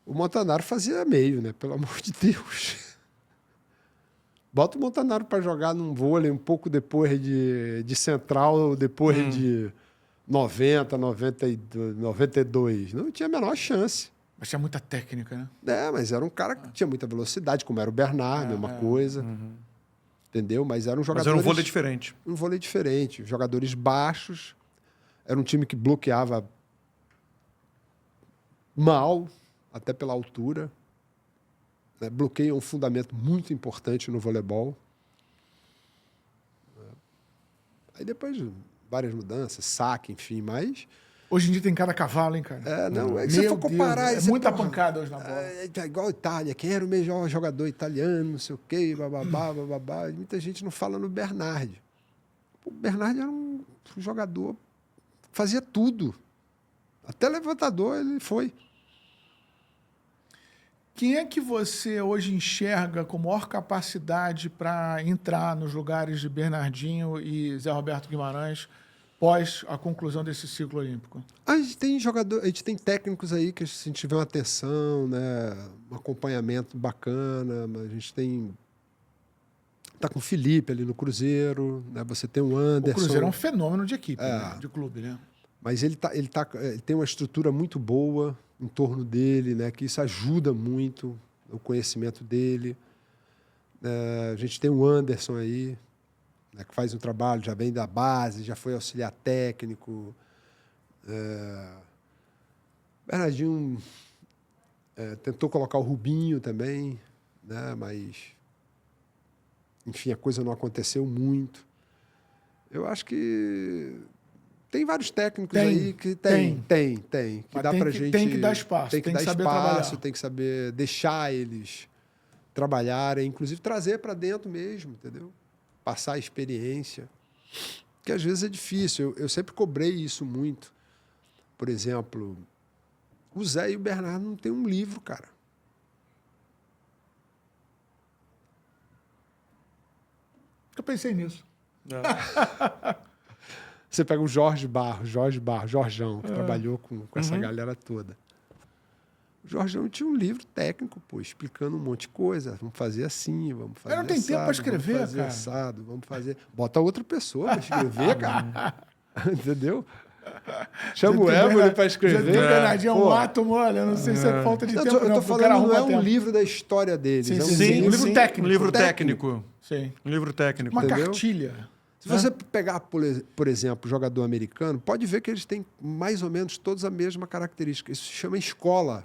o Montanaro fazia meio, né? Pelo amor de Deus. Bota o Montanaro para jogar num vôlei um pouco depois de central, depois 90, 92. Não tinha a menor chance. Mas tinha muita técnica, né? Mas era um cara que tinha muita velocidade, como era o Bernard, mesma coisa. Entendeu? Mas eram jogadores... Mas era um vôlei diferente. Um vôlei diferente. Jogadores baixos. Era um time que bloqueava mal, até pela altura. Né? Bloqueio é um fundamento muito importante no voleibol. Aí depois, várias mudanças, saque, enfim, mas... Hoje em dia tem cada cavalo, hein, cara? É que se você for comparar... Deus, é muita pancada hoje na bola. É igual a Itália, quem era o melhor jogador italiano, não sei o quê, bababá, bababá. Muita gente não fala no Bernard. O Bernard era um jogador que fazia tudo. Até levantador ele foi. Quem é que você hoje enxerga com maior capacidade para entrar nos lugares de Bernardinho e Zé Roberto Guimarães pós a conclusão desse ciclo olímpico? A gente tem jogador, a gente tem técnicos aí que se a gente tiver uma atenção, né, um acompanhamento bacana, mas a gente tem tá com o Felipe ali no Cruzeiro, né? Você tem o Anderson. O Cruzeiro é um fenômeno de equipe, né? De clube, né? Mas ele tem uma estrutura muito boa em torno dele, né? Que isso ajuda muito o conhecimento dele. A gente tem o Anderson aí, né? Que faz um trabalho, já vem da base, já foi auxiliar técnico. Bernardinho tentou colocar o Rubinho também, né? Mas, enfim, a coisa não aconteceu muito. Eu acho que tem vários técnicos aí que tem. Que mas dá pra gente... Tem que dar espaço, tem que dar saber espaço, trabalhar. tem que saber deixar eles trabalharem, inclusive trazer para dentro mesmo, entendeu? Passar a experiência. Que às vezes é difícil. Eu sempre cobrei isso muito. Por exemplo, o Zé e o Bernardo não têm um livro, cara. Eu pensei nisso. Você pega o Jorge Barros, Jorjão, que trabalhou com essa galera toda. O Jorjão tinha um livro técnico, pô, explicando um monte de coisa. Vamos fazer assim, vamos fazer não tem tempo para escrever, vamos fazer cara. assado, vamos fazer... Bota outra pessoa para escrever, cara. Entendeu? Chama o Évole para escrever. Já tem o Bernardinho, é um átomo, olha, eu não sei se é falta de tempo, não. Eu tô falando, não é um livro da história deles. Sim, um livro técnico. Um livro técnico. Sim. Um livro técnico. Uma entendeu? cartilha. Se você pegar, por exemplo, jogador americano, pode ver que eles têm mais ou menos todos a mesma característica. Isso se chama escola.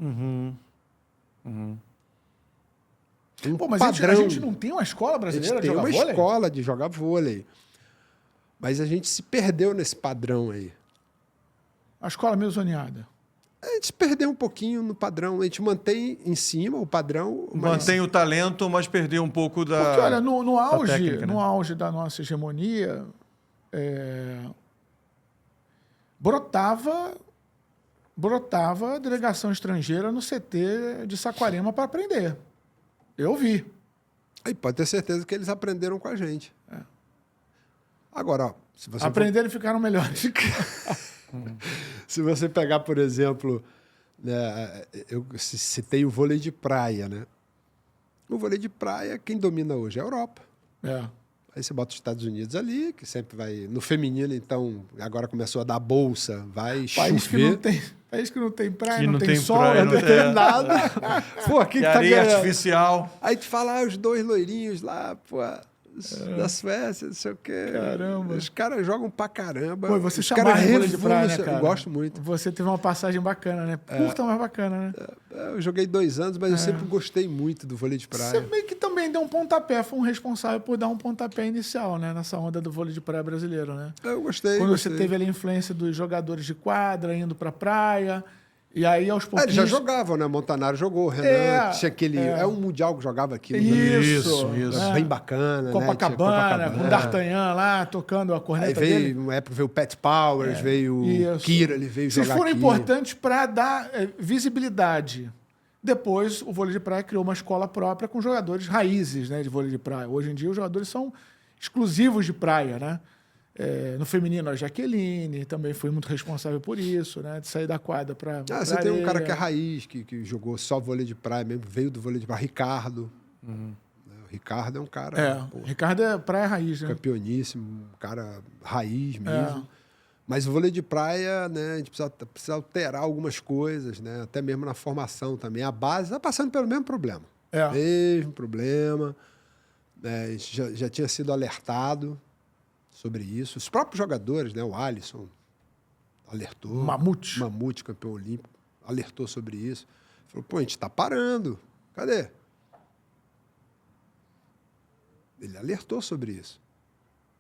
Pô, mas padrão. a gente não tem uma escola brasileira de jogar vôlei? A gente tem uma escola de jogar vôlei. Mas a gente se perdeu nesse padrão aí. A escola meio zoneada. A gente se perdeu um pouquinho no padrão. A gente mantém em cima o padrão. Mantém o talento, mas perdeu um pouco da... Porque, olha, no auge, técnica, né? no auge da nossa hegemonia, brotava a delegação estrangeira no CT de Saquarema para aprender. Eu vi. Aí pode ter certeza que eles aprenderam com a gente. Agora, ó, se você aprenderam e ficaram melhores. Se você pegar, por exemplo, né, eu citei o vôlei de praia, né? O vôlei de praia, quem domina hoje é a Europa. Aí você bota os Estados Unidos ali, que sempre vai... No feminino, então, agora começou a dar bolsa, vai chover. País que não tem praia, que não tem sol, praia, não tem nada. Pô, quem que tá areia ganhando? artificial. Aí tu fala, os dois loirinhos lá, pô... Da Suécia, não sei o quê. Caramba. Os caras jogam pra caramba. Pô, você os se amarra caras em vôlei de praia, né, cara? Eu gosto muito. Você teve uma passagem bacana, né? Curta, mas bacana, né? Eu joguei 2 anos, mas eu sempre gostei muito do vôlei de praia. Você meio que também deu um pontapé, foi um responsável por dar um pontapé inicial, né? Nessa onda do vôlei de praia brasileiro, né? Eu gostei. Quando você teve ali a influência dos jogadores de quadra, indo pra praia... E aí, aos pouquinhos... Eles já jogavam, né? Montanaro jogou, Renan, tinha aquele... É um mundial que jogava aqui. Isso. Bem bacana, Copacabana, com o D'Artagnan lá, tocando a corneta dele. Uma época veio o Pat Powers, veio o Kira, ele veio jogar aqui. Vocês foram importantes para dar visibilidade. Depois, o vôlei de praia criou uma escola própria com jogadores raízes, né, de vôlei de praia. Hoje em dia, os jogadores são exclusivos de praia, né? No feminino, a Jaqueline também foi muito responsável por isso, né? De sair da quadra para. Você tem um cara que é raiz, que jogou só vôlei de praia mesmo, veio do vôlei de praia, Ricardo. O Ricardo é um cara. Ricardo é praia raiz, né? Campeoníssimo, um cara raiz mesmo. Mas o vôlei de praia, né, a gente precisa alterar algumas coisas, né? Até mesmo na formação também. A base está passando pelo mesmo problema. É. Mesmo problema. Né? A gente já tinha sido alertado sobre isso. Os próprios jogadores, né? O Alisson alertou. Mamute, campeão olímpico, alertou sobre isso. Falou, pô, a gente está parando. Cadê? Ele alertou sobre isso.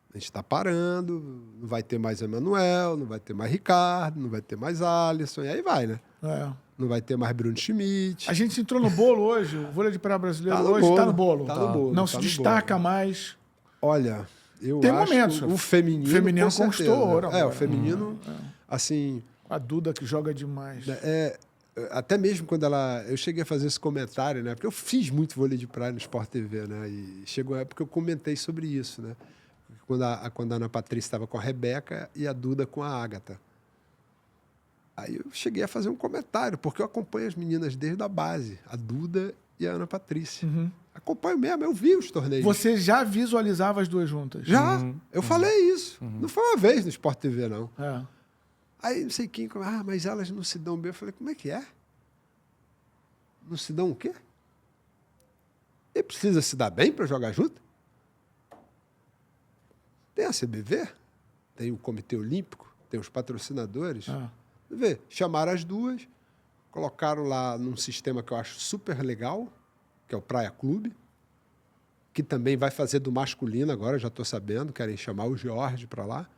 A gente está parando, não vai ter mais Emanuel, não vai ter mais Ricardo, não vai ter mais Alisson, e aí vai, né? É. Não vai ter mais Bruno Schmidt. A gente entrou no bolo hoje, o vôlei de praia brasileiro Tá no hoje bolo, está no bolo. tá no bolo, Não tá se no destaca bolo. mais. Olha, eu Tem acho momentos. que o feminino com conquistou certeza. ouro agora. O feminino, assim... A Duda que joga demais. Até mesmo quando eu cheguei a fazer esse comentário, né? Porque eu fiz muito vôlei de praia no Sport TV, né? E chegou a época que eu comentei sobre isso, né? Quando a Ana Patrícia estava com a Rebeca e a Duda com a Ágata. Aí eu cheguei a fazer um comentário, porque eu acompanho as meninas desde a base, a Duda e a Ana Patrícia. Acompanho mesmo, eu vi os torneios. Você já visualizava as duas juntas? Já, eu falei isso. Não foi uma vez no Sport TV, não. É. Aí não sei quem, mas elas não se dão bem. Eu falei, como é que é? Não se dão o quê? E precisa se dar bem para jogar junto? Tem a CBV, tem o Comitê Olímpico, tem os patrocinadores. Vê, chamaram as duas, colocaram lá num sistema que eu acho super legal, que é o Praia Clube, que também vai fazer do masculino agora, já estou sabendo, querem chamar o Jorge para lá,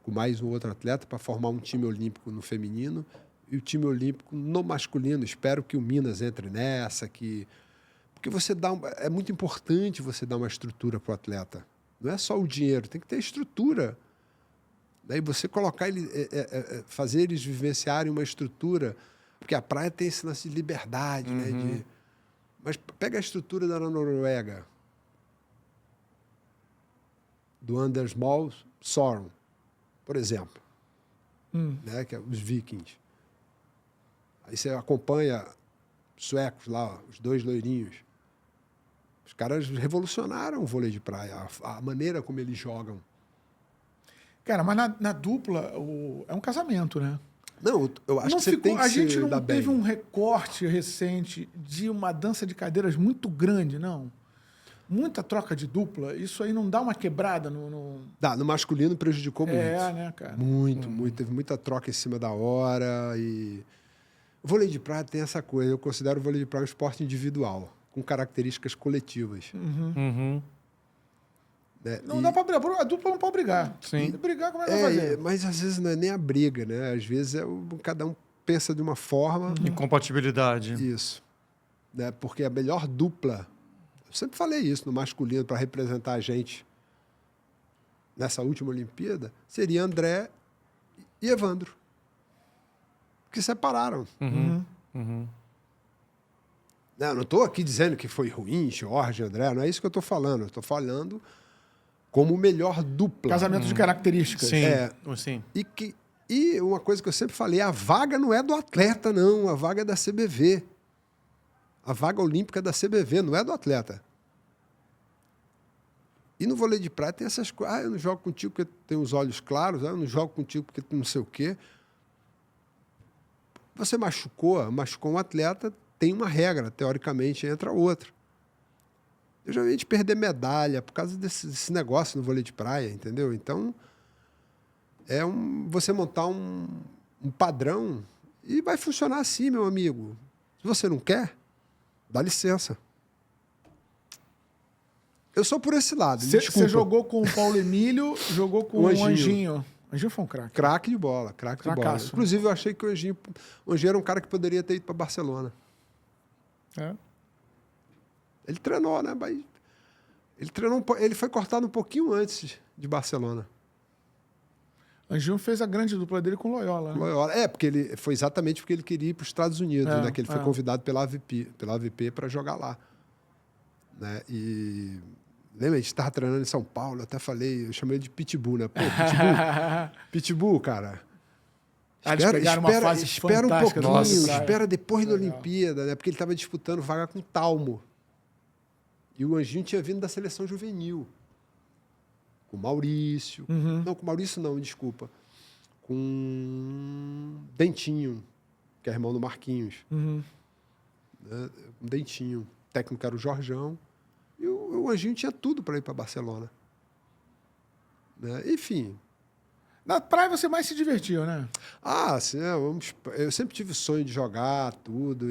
com mais um outro atleta, para formar um time olímpico no feminino e o time olímpico no masculino. Espero que o Minas entre nessa, porque é muito importante você dar uma estrutura para o atleta. Não é só o dinheiro, tem que ter estrutura. Daí você colocar fazer eles vivenciarem uma estrutura, porque a praia tem esse lance de liberdade, né? Mas pega a estrutura da Noruega, do Anders Mol Soren, por exemplo, né? Que é os Vikings. Aí você acompanha os suecos lá, os dois loirinhos. Os caras revolucionaram o vôlei de praia, a maneira como eles jogam. Cara, mas na dupla é um casamento, né? Não, eu acho não que você tem que a gente se não dar teve bem. um recorte recente de uma dança de cadeiras muito grande, não? Muita troca de dupla, isso aí não dá uma quebrada no... No masculino prejudicou muito. né, cara? Muito. Teve muita troca em cima da hora. E o vôlei de praia tem essa coisa. Eu considero o vôlei de praia um esporte individual, com características coletivas. Né? Não dá pra brigar. A dupla não pode brigar. Sim. Se brigar, como é que vai fazer? Mas às vezes não é nem a briga, né? Às vezes cada um pensa de uma forma. Incompatibilidade. Isso. Né? Porque a melhor dupla, eu sempre falei isso no masculino, para representar a gente nessa última Olimpíada, seria André e Evandro. Que separaram. Não estou aqui dizendo que foi ruim, Jorge, André, não é isso que eu estou falando. Eu estou falando como melhor dupla. Casamento de características. Sim. Sim. E uma coisa que eu sempre falei, a vaga não é do atleta, não. A vaga é da CBV. A vaga olímpica é da CBV, não é do atleta. E no vôlei de praia tem essas coisas. Eu não jogo contigo porque tem os olhos claros, eu não jogo contigo porque tu não sei o quê. Você machucou um atleta, tem uma regra, teoricamente entra outra. Eu já vi gente perder medalha por causa desse negócio no vôlei de praia, entendeu? Então, você montar um padrão e vai funcionar assim, meu amigo. Se você não quer, dá licença. Eu sou por esse lado, desculpa. Você jogou com o Paulo Emílio, jogou com o Anjinho. Anjinho foi um craque. Craque de bola, craque de bola. Inclusive, eu achei que o Anjinho era um cara que poderia ter ido para Barcelona. Ele treinou, né? Mas ele foi cortado um pouquinho antes de Barcelona. Anjinho fez a grande dupla dele com Loyola, né? Loyola. Porque foi exatamente porque ele queria ir para os Estados Unidos, né? Que ele foi convidado pela AVP para jogar lá. Né? E lembra, a gente estava treinando em São Paulo, eu até falei, eu chamei ele de Pitbull, né? Pô, Pitbull, cara. Espera um pouquinho, espera depois da Olimpíada, né? Porque ele estava disputando vaga com Talmo. E o Anjinho tinha vindo da seleção juvenil, com o Maurício. Não, com o Maurício não, desculpa. Com Dentinho, que é irmão do Marquinhos. Né? Dentinho. O técnico era o Jorjão. E o Anjinho tinha tudo para ir para Barcelona. Né? Enfim. Na praia você mais se divertiu, né? Sim, eu sempre tive o sonho de jogar tudo,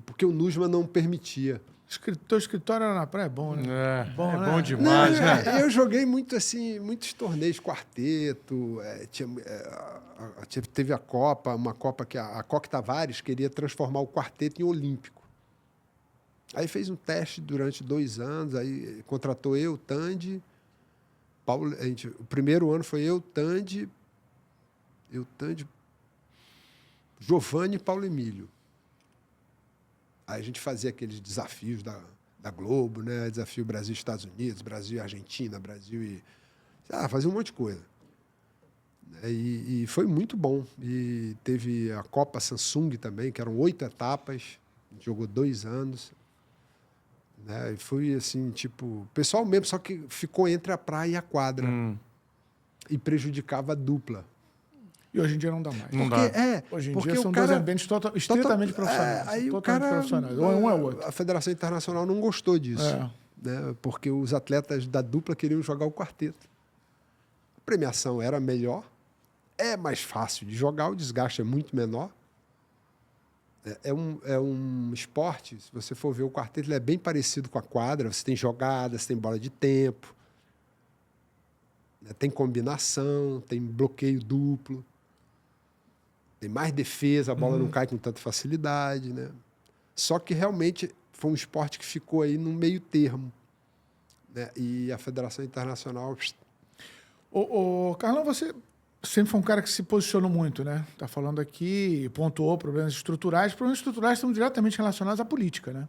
porque o Nusma não permitia. Teu escritório era na praia, é bom, né? Bom demais, né? Eu joguei muito assim, muitos torneios, quarteto, teve a Copa, uma Copa que a Coque Tavares queria transformar o quarteto em olímpico. Aí fez um teste durante 2 anos, aí contratou eu, Tandy, Paulo, o primeiro ano foi eu, Tandy, Giovanni e Paulo Emílio. Aí a gente fazia aqueles desafios da Globo, né? Desafio Brasil e Estados Unidos, Brasil e Argentina, Brasil e... fazia um monte de coisa. E foi muito bom. E teve a Copa Samsung também, que eram 8 etapas. A gente jogou 2 anos. Né? E foi assim, tipo... Pessoal mesmo, só que ficou entre a praia e a quadra. E prejudicava a dupla. E hoje em dia não dá mais. Não dá. Hoje em porque dia são dois ambientes estritamente profissionais. Aí o totalmente cara, profissionais. Ou um é o outro. A Federação Internacional não gostou disso. Né? Porque os atletas da dupla queriam jogar o quarteto. A premiação era melhor, é mais fácil de jogar, o desgaste é muito menor. É um esporte, se você for ver o quarteto, ele é bem parecido com a quadra. Você tem jogadas, tem bola de tempo, né? Tem combinação, tem bloqueio duplo. Tem mais defesa, a bola não cai com tanta facilidade, né? Só que realmente foi um esporte que ficou aí no meio termo, né? E a Federação Internacional... Carlão, você sempre foi um cara que se posicionou muito, né? Está falando aqui, pontuou problemas estruturais. Problemas estruturais estão diretamente relacionados à política, né?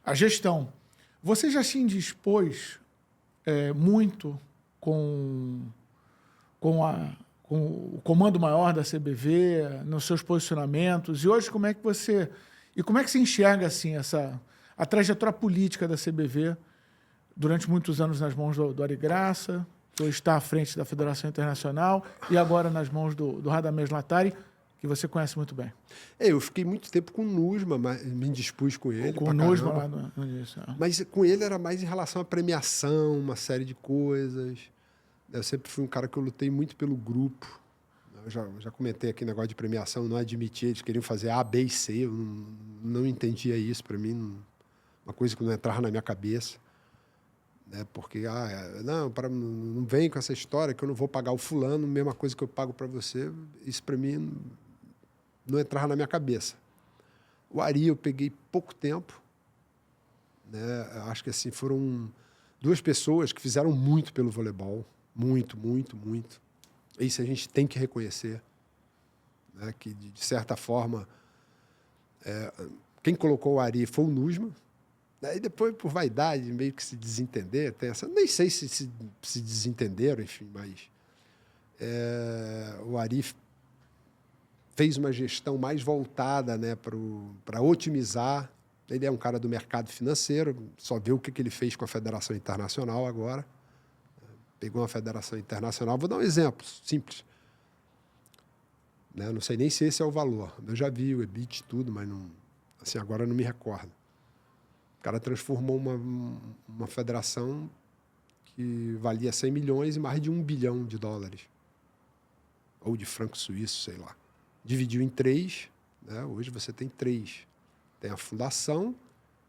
À gestão. Você já se indispôs muito com o comando maior da CBV, nos seus posicionamentos, e hoje como é que você enxerga assim a trajetória política da CBV durante muitos anos nas mãos do Ari Graça, que hoje está à frente da Federação Internacional, e agora nas mãos do Radamés Latari, que você conhece muito bem. Eu fiquei muito tempo com o Nusma, me indispus com ele. Com o Nusma lá no início. Mas com ele era mais em relação à premiação, uma série de coisas. Eu sempre fui um cara que eu lutei muito pelo grupo. Eu já comentei aqui negócio de premiação, não admitia, eles queriam fazer A, B e C, eu não entendia isso, para mim, uma coisa que não entrava na minha cabeça. Né? Porque, não vem com essa história que eu não vou pagar o fulano, mesma coisa que eu pago para você, isso para mim não entrava na minha cabeça. O Ari eu peguei pouco tempo, né? Acho que assim, foram 2 pessoas que fizeram muito pelo voleibol. Muito, muito, muito. Isso a gente tem que reconhecer. Né? Que, de certa forma, quem colocou o Ari foi o Nusma. Aí depois, por vaidade, meio que se desentender, nem sei se desentenderam, enfim, mas o Ari fez uma gestão mais voltada, né, para otimizar. Ele é um cara do mercado financeiro, só vê o que ele fez com a Federação Internacional agora. Pegou uma Federação Internacional. Vou dar um exemplo simples. Né? Não sei nem se esse é o valor. Eu já vi o EBIT e tudo, mas não, assim, agora não me recordo. O cara transformou uma federação que valia 100 milhões em mais de $1 bilhão. Ou de franco suíço, sei lá. Dividiu em 3. Né? Hoje você tem 3. Tem a fundação,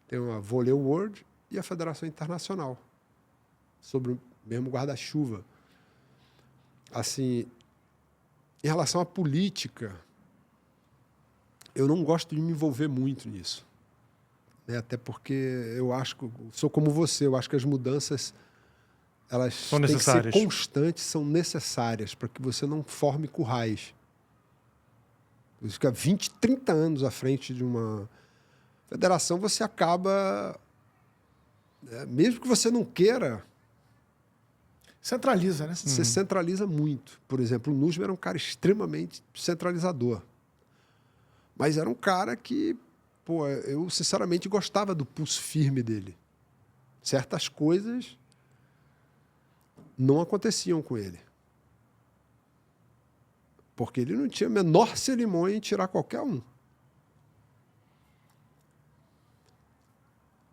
tem a Volley World e a Federação Internacional. Sobre o mesmo guarda-chuva. Assim, em relação à política, eu não gosto de me envolver muito nisso. Né? Até porque eu acho que sou como você, eu acho que as mudanças elas são têm necessárias. que ser constantes, são necessárias para que você não forme currais. Você fica 20, 30 anos à frente de uma federação, você acaba, né? Mesmo que você não queira, centraliza, né? Você centraliza muito. Por exemplo, o Nusma era um cara extremamente centralizador. Mas era um cara que, eu sinceramente gostava do pulso firme dele. Certas coisas não aconteciam com ele. Porque ele não tinha a menor cerimônia em tirar qualquer um.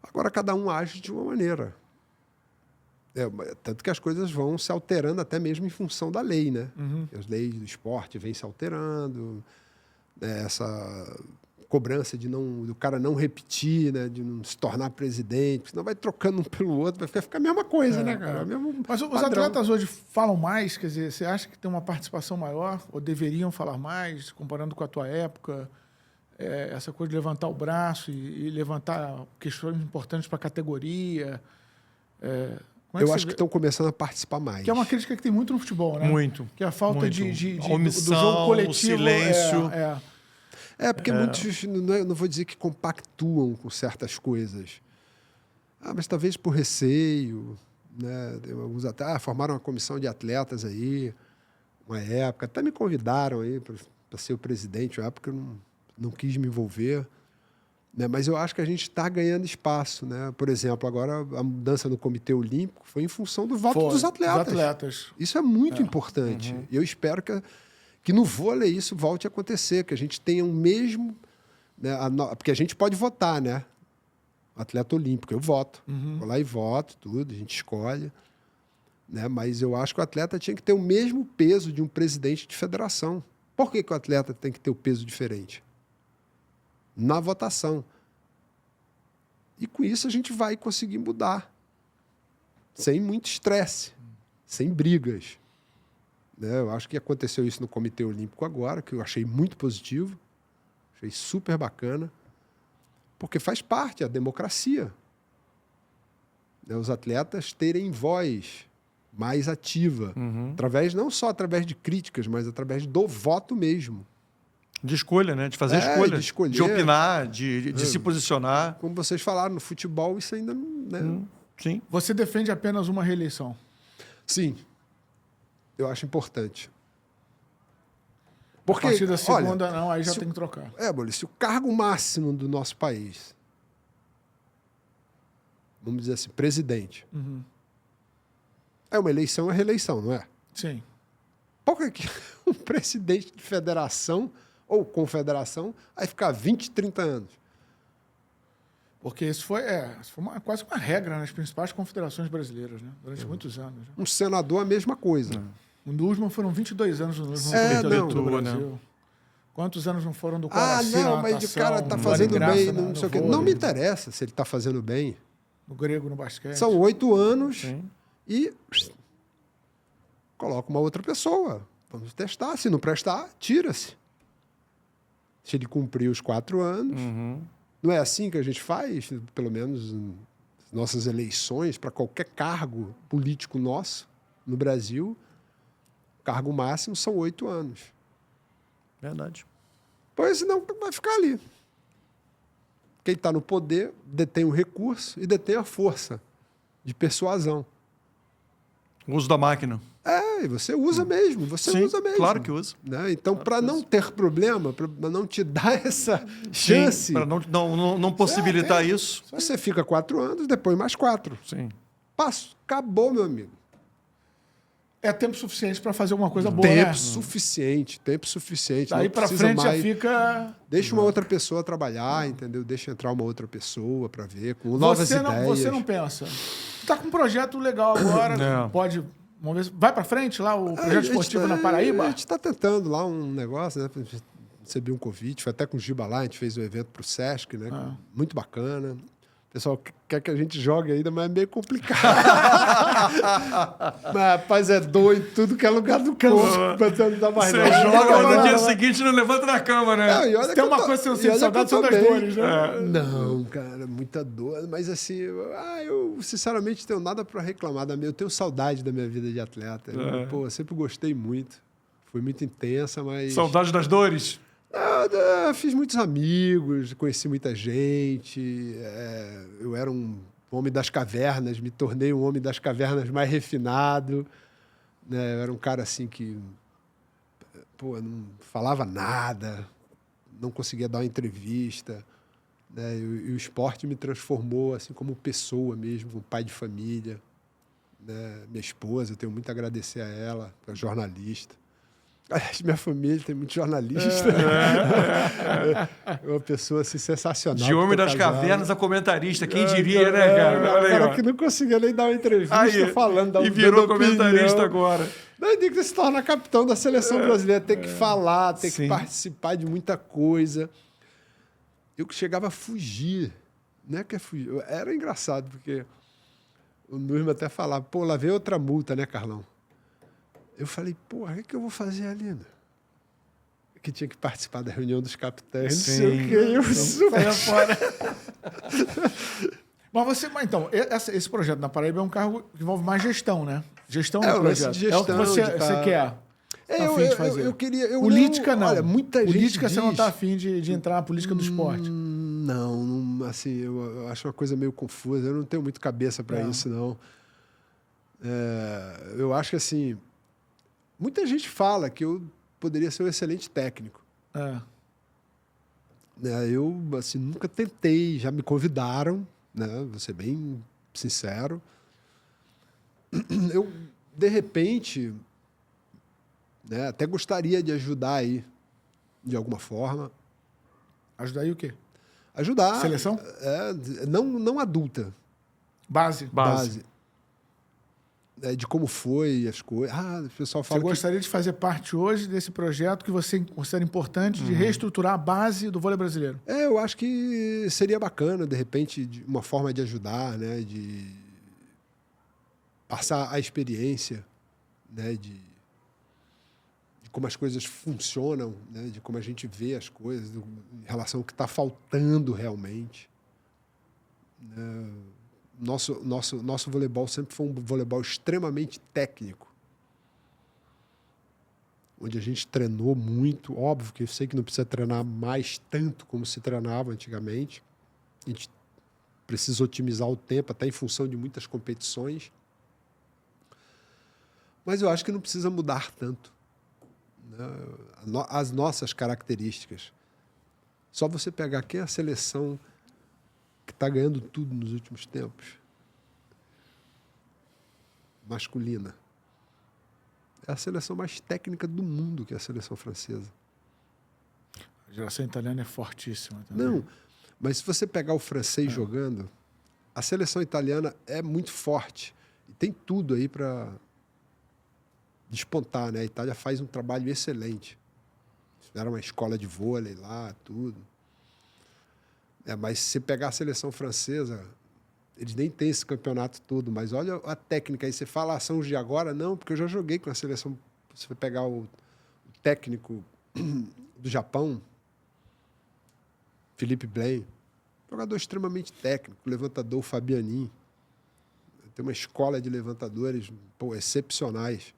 Agora, cada um age de uma maneira. Tanto que as coisas vão se alterando até mesmo em função da lei, né? As leis do esporte vêm se alterando, né? Essa cobrança do cara não repetir, né? De não se tornar presidente, senão vai trocando um pelo outro, vai ficar a mesma coisa, né, cara? Mas os atletas hoje falam mais, quer dizer, você acha que tem uma participação maior, ou deveriam falar mais, comparando com a tua época? Essa coisa de levantar o braço e levantar questões importantes para a categoria. Eu acho que estão começando a participar mais. Que é uma crítica que tem muito no futebol, né? Muito. Que é a falta muito. do omissão, jogo coletivo. silêncio. Porque muitos, não vou dizer que compactuam com certas coisas. Mas talvez por receio, né? Alguns até formaram uma comissão de atletas aí, uma época, até me convidaram aí para ser o presidente, uma época eu não quis me envolver, né? Mas eu acho que a gente está ganhando espaço, né? Por exemplo, agora a mudança no Comitê Olímpico foi em função do voto dos atletas. Isso é muito importante. E eu espero que no vôlei isso volte a acontecer, que a gente tenha o mesmo... Né? Porque a gente pode votar, né? Atleta olímpico, eu voto. Vou lá e voto, tudo, a gente escolhe. Né? Mas eu acho que o atleta tinha que ter o mesmo peso de um presidente de federação. Por que o atleta tem que ter o peso diferente? Na votação. E com isso a gente vai conseguir mudar. Sem muito estresse, sem brigas. Né? Eu acho que aconteceu isso no Comitê Olímpico agora, que eu achei muito positivo, achei super bacana, porque faz parte da democracia. Né? Os atletas terem voz mais ativa, não só através de críticas, mas através do voto mesmo. De escolha, né? De fazer escolha. De escolher. De opinar, de se posicionar. Como vocês falaram, no futebol isso ainda não... Né? Sim. Você defende apenas uma reeleição? Sim. Eu acho importante. Porque, a partir da segunda, não, aí já tem que trocar. Bolis, se o cargo máximo do nosso país, vamos dizer assim, presidente, é uma eleição, é reeleição, não é? Sim. Por que um presidente de federação ou confederação vai ficar 20, 30 anos? Porque isso foi quase uma regra nas principais confederações brasileiras, né? Durante muitos anos. Né? Um senador, a mesma coisa. O NUSMA foram 22 anos no NUSMA do Brasil. Né? Quantos anos não foram do Coraci não, mas o cara está fazendo bem, não sei o quê. Não me interessa se ele está fazendo bem. No grego, no basquete. São 8 anos e coloca uma outra pessoa. Vamos testar. Se não prestar, tira-se. Se ele cumprir os 4 anos. Não é assim que a gente faz, pelo menos nas nossas eleições, para qualquer cargo político nosso no Brasil. O cargo máximo são 8 anos. Verdade. Pois senão vai ficar ali. Quem está no poder detém o recurso e detém a força de persuasão. O uso da máquina. E você usa mesmo, usa mesmo. Claro que usa. Né? Então, para não ter problema, para não te dar essa chance... Para não possibilitar isso. Você fica 4 anos, depois mais 4. Sim. Passo. Acabou, meu amigo. É tempo suficiente para fazer alguma coisa boa, Tempo suficiente. Daí para frente já fica... Deixa uma outra pessoa trabalhar, entendeu? Deixa entrar uma outra pessoa para ver, com novas ideias. Você não pensa. Você tá com um projeto legal agora, pode... Vamos ver, vai para frente lá o projeto esportivo na Paraíba? A gente está tentando lá um negócio, né? Recebi um convite, foi até com o Giba lá, a gente fez um evento para o Sesc, né? Muito bacana. O pessoal quer que a gente jogue ainda, mas é meio complicado. Mas, rapaz, é doido, tudo que é lugar do campo. Não dá mais Você joga, mas no dia seguinte não levanta na cama, né? Tem uma coisa que você não sente saudade, são das dores, né? Não, cara, muita dor. Mas assim, eu sinceramente tenho nada para reclamar. Eu tenho saudade da minha vida de atleta. Eu sempre gostei muito. Foi muito intensa, mas... Saudade das dores? Fiz muitos amigos, conheci muita gente. Eu era um homem das cavernas, me tornei um homem das cavernas mais refinado. Né? Eu era um cara assim que não falava nada, não conseguia dar uma entrevista. Né? E o esporte me transformou assim como pessoa mesmo, como pai de família. né? Minha esposa, eu tenho muito a agradecer a ela, a jornalista. Aliás, minha família tem muito jornalista. É uma pessoa assim, sensacional. De homem das cavernas a comentarista, quem diria, né, cara? Olha aí, cara ó. que não conseguia nem dar uma entrevista Aí, falando. e virou dando comentarista opinião. agora. Daí tem que se torna capitão da seleção brasileira, tem que falar, tem Sim. que participar de muita coisa. Eu que chegava a fugir. Não é que é fugir. Era engraçado, porque o Nurma até falava, pô, lá veio outra multa, né, Carlão? Eu falei, porra, o que eu vou fazer ali, né? Que tinha que participar da reunião dos capitães, não sei o quê. Eu Saia fora. Mas então, esse projeto na Paraíba é um cargo que envolve mais gestão, né? Gestão do o lance projeto. de gestão, é o que você quer. Tá afim de fazer. Eu queria... Política não. Olha, muita política gente você não diz... está afim de entrar na política do esporte. Não, assim, eu acho uma coisa meio confusa. Eu não tenho muito cabeça para isso, não. Eu acho que, assim, muita gente fala que eu poderia ser um excelente técnico. Eu, assim, nunca tentei. Já me convidaram, né? Vou ser bem sincero. Eu, de repente, né, até gostaria de ajudar aí, de alguma forma. Ajudar aí o quê? Ajudar. Seleção? Não adulta. Base. De como foi as coisas. O pessoal fala Você gostaria de fazer parte hoje desse projeto que você considera importante de reestruturar a base do vôlei brasileiro? Eu acho que seria bacana, de repente, uma forma de ajudar, né? De passar a experiência, né? De como as coisas funcionam, né? De como a gente vê as coisas, em relação ao que está faltando realmente. Nosso voleibol sempre foi um voleibol extremamente técnico, onde a gente treinou muito. Óbvio que eu sei que não precisa treinar mais tanto como se treinava antigamente. A gente precisa otimizar o tempo, até em função de muitas competições. Mas eu acho que não precisa mudar tanto, né? As nossas características. Só você pegar quem é a seleção que está ganhando tudo nos últimos tempos. Masculina. É a seleção mais técnica do mundo, que é a seleção francesa. A geração italiana é fortíssima também. Não, mas se você pegar o francês jogando, a seleção italiana é muito forte. E tem tudo aí para despontar, né? A Itália faz um trabalho excelente. Fizeram uma escola de vôlei lá, tudo. Mas se você pegar a seleção francesa, eles nem têm esse campeonato todo, mas olha a técnica aí. Você fala, são os de agora? Não, porque eu já joguei com a seleção. Você vai pegar o técnico do Japão, Felipe Blain, jogador extremamente técnico, levantador Fabianin. Tem uma escola de levantadores excepcionais.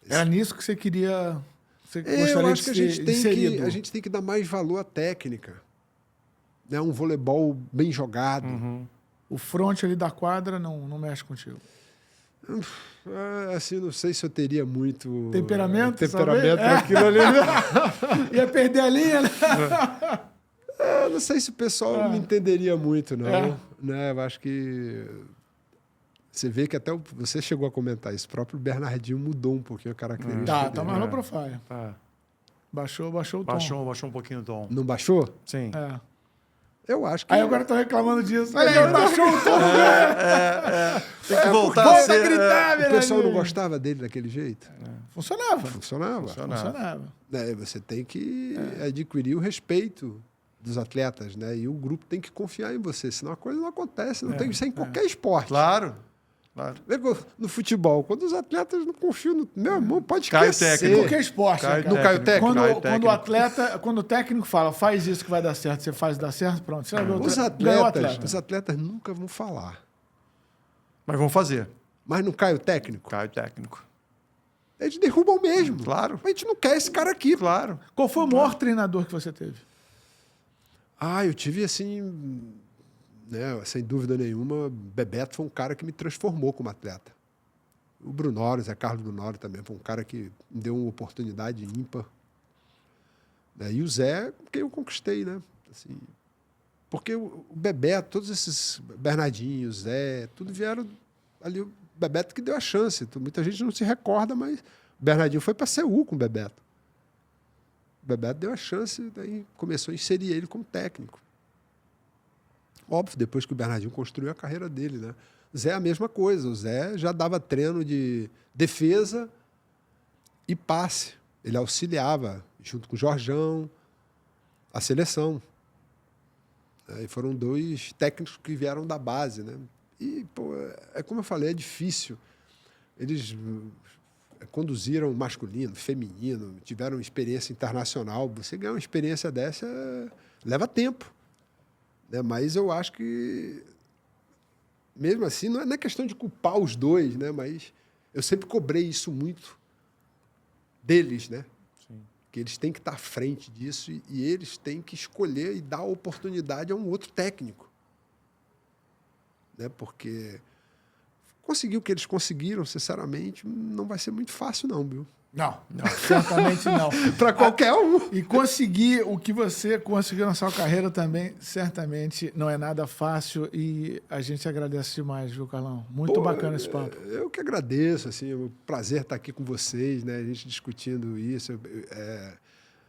Era nisso que você queria... Você Eu gostaria acho que a gente tem que dar mais valor à técnica. Né? Um voleibol bem jogado. O front ali da quadra não mexe contigo. Assim, não sei se eu teria muito... Temperamento naquilo ali. Ia perder a linha, né? Não sei se o pessoal me entenderia muito, não. Né? Eu acho que... Você vê que até você chegou a comentar isso. O próprio Bernardinho mudou um pouquinho a característica Tá mais low profile. Baixou o tom. Baixou um pouquinho o tom. Não baixou? Sim. Eu acho que... Aí agora tá reclamando disso. Olha aí, baixou o tom. Tem que voltar a Volta a ser... gritar, o pessoal não gostava dele daquele jeito? Funcionava. Funcionava. Você tem que adquirir o respeito dos atletas, né? E o grupo tem que confiar em você, senão a coisa não acontece. Não tem isso em qualquer esporte. Claro. No futebol, quando os atletas não confiam no... Meu irmão, pode esquecer. Cai o técnico. Qualquer esporte. Cai né, cara? Não cai o técnico? Quando o técnico fala, faz isso que vai dar certo, você faz dar certo, pronto. Você vai ver Os atletas nunca vão falar. Mas vão fazer. Mas não cai o técnico? Cai o técnico. Eles derrubam mesmo. Claro. A gente não quer esse cara aqui. Claro. Qual foi o maior treinador que você teve? Eu tive assim... Né, sem dúvida nenhuma, Bebeto foi um cara que me transformou como atleta. O Brunoro, Zé Carlos Brunoro também, foi um cara que me deu uma oportunidade ímpar. E o Zé, quem eu conquistei, né? Assim, porque o Bebeto, todos esses Bernardinho, Zé, tudo vieram ali o Bebeto que deu a chance. Muita gente não se recorda, mas o Bernardinho foi para Seul com o Bebeto. O Bebeto deu a chance, daí começou a inserir ele como técnico. Óbvio, depois que o Bernardinho construiu a carreira dele, né? O Zé é a mesma coisa. O Zé já dava treino de defesa e passe. Ele auxiliava, junto com o Jorjão, a seleção. E foram 2 técnicos que vieram da base, né? E, pô, é como eu falei, é difícil. Eles conduziram masculino, feminino, tiveram experiência internacional. Você ganhar uma experiência dessa leva tempo, né? Mas eu acho que, mesmo assim, não é questão de culpar os 2, né? Mas eu sempre cobrei isso muito deles, né? Sim. Que eles têm que estar à frente disso e eles têm que escolher e dar oportunidade a um outro técnico, né? Porque conseguir o que eles conseguiram, sinceramente, não vai ser muito fácil, não, viu? Não, certamente não. Para qualquer um. E conseguir o que você conseguiu na sua carreira também, certamente não é nada fácil. E a gente agradece demais, viu, Carlão? Muito bacana esse papo. Eu que agradeço, assim, é um prazer estar aqui com vocês, né? A gente discutindo isso.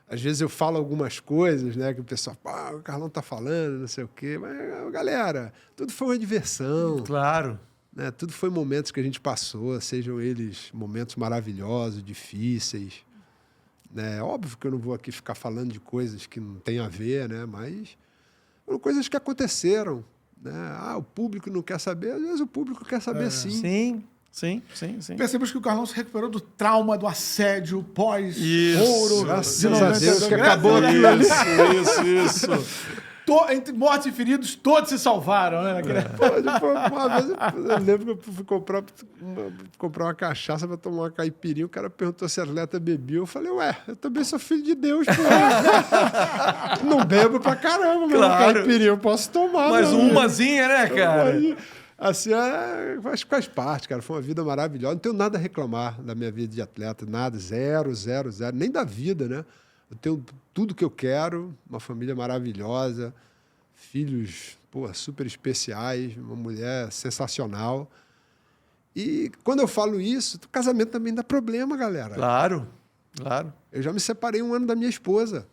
Às vezes eu falo algumas coisas, né? Que o pessoal, o Carlão tá falando, não sei o quê. Mas, galera, tudo foi uma diversão. Claro. Né? Tudo foi momentos que a gente passou, sejam eles momentos maravilhosos, difíceis. Né? Óbvio que eu não vou aqui ficar falando de coisas que não tem a ver, né? Mas foram coisas que aconteceram. Né? O público não quer saber, às vezes o público quer saber sim. Sim. Percebemos que o Carlão se recuperou do trauma, do assédio pós-ouro. Graças a Deus que acabou aquilo ali. Isso. Entre mortos e feridos, todos se salvaram, né? Uma vez eu lembro que eu fui comprar uma cachaça para tomar uma caipirinha. O cara perguntou se atleta bebia. Eu falei, eu também sou filho de Deus, pô. Não bebo pra caramba, mas uma caipirinha eu posso tomar. Mas umazinha, né, cara? Assim, acho que faz parte, cara. Foi uma vida maravilhosa. Não tenho nada a reclamar da minha vida de atleta, nada. Zero. Nem da vida, né? Eu tenho tudo que eu quero, uma família maravilhosa, filhos, super especiais, uma mulher sensacional. E quando eu falo isso, o casamento também dá problema, galera. Claro. Eu já me separei 1 ano da minha esposa.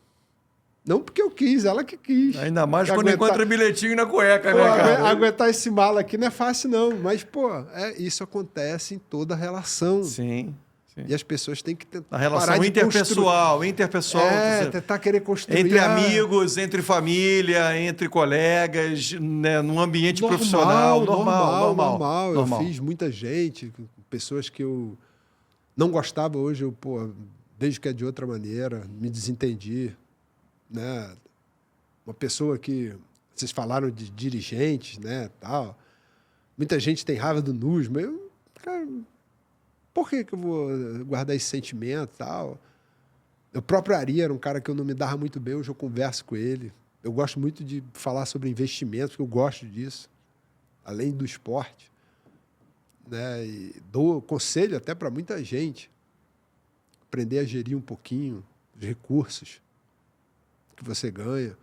Não porque eu quis, ela que quis. Ainda mais quando encontra bilhetinho na cueca, né, cara? Aguentar esse mala aqui não é fácil, não. Mas, isso acontece em toda relação. Sim. E as pessoas têm que tentar. A relação interpessoal. Tentar querer construir. Entre amigos, entre família, entre colegas, né, num ambiente profissional. Normal. Eu fiz muita gente, pessoas que eu não gostava, hoje eu, desde que é de outra maneira, me desentendi. Né? Uma pessoa que vocês falaram de dirigentes, né, tal. Muita gente tem raiva do NUS, mas eu, cara, por que eu vou guardar esse sentimento, tal? O próprio Ari era um cara que eu não me dava muito bem, hoje eu converso com ele. Eu gosto muito de falar sobre investimentos, porque eu gosto disso, além do esporte, né? E dou conselho até para muita gente, aprender a gerir um pouquinho os recursos que você ganha.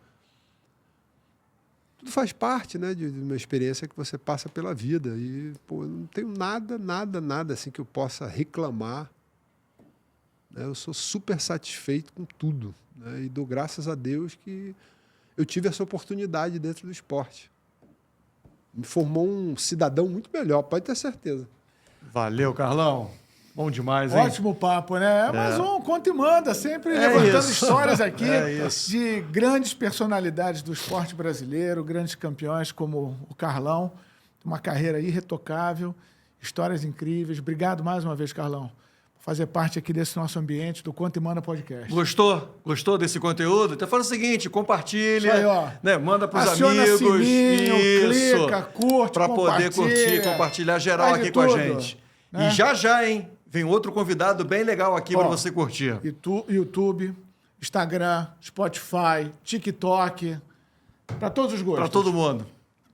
Tudo faz parte, né, de uma experiência que você passa pela vida. E, eu não tenho nada assim que eu possa reclamar. Né? Eu sou super satisfeito com tudo. Né? E dou graças a Deus que eu tive essa oportunidade dentro do esporte. Me formou um cidadão muito melhor, pode ter certeza. Valeu, Carlão. Bom demais, hein? Ótimo papo, né? Mais um Conta e Manda, sempre levantando histórias aqui de grandes personalidades do esporte brasileiro, grandes campeões como o Carlão. Uma carreira irretocável, histórias incríveis. Obrigado mais uma vez, Carlão, por fazer parte aqui desse nosso ambiente do Conta e Manda Podcast. Gostou desse conteúdo? Então faz o seguinte, compartilha, aí, ó. Né? Manda para os Aciona amigos. Sininho, clica, curte, para poder curtir, compartilhar geral aqui com a gente. Né? E já, hein? Vem outro convidado bem legal aqui para você curtir. YouTube, Instagram, Spotify, TikTok, para todos os gostos. Para todo mundo.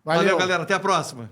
Valeu, galera. Até a próxima.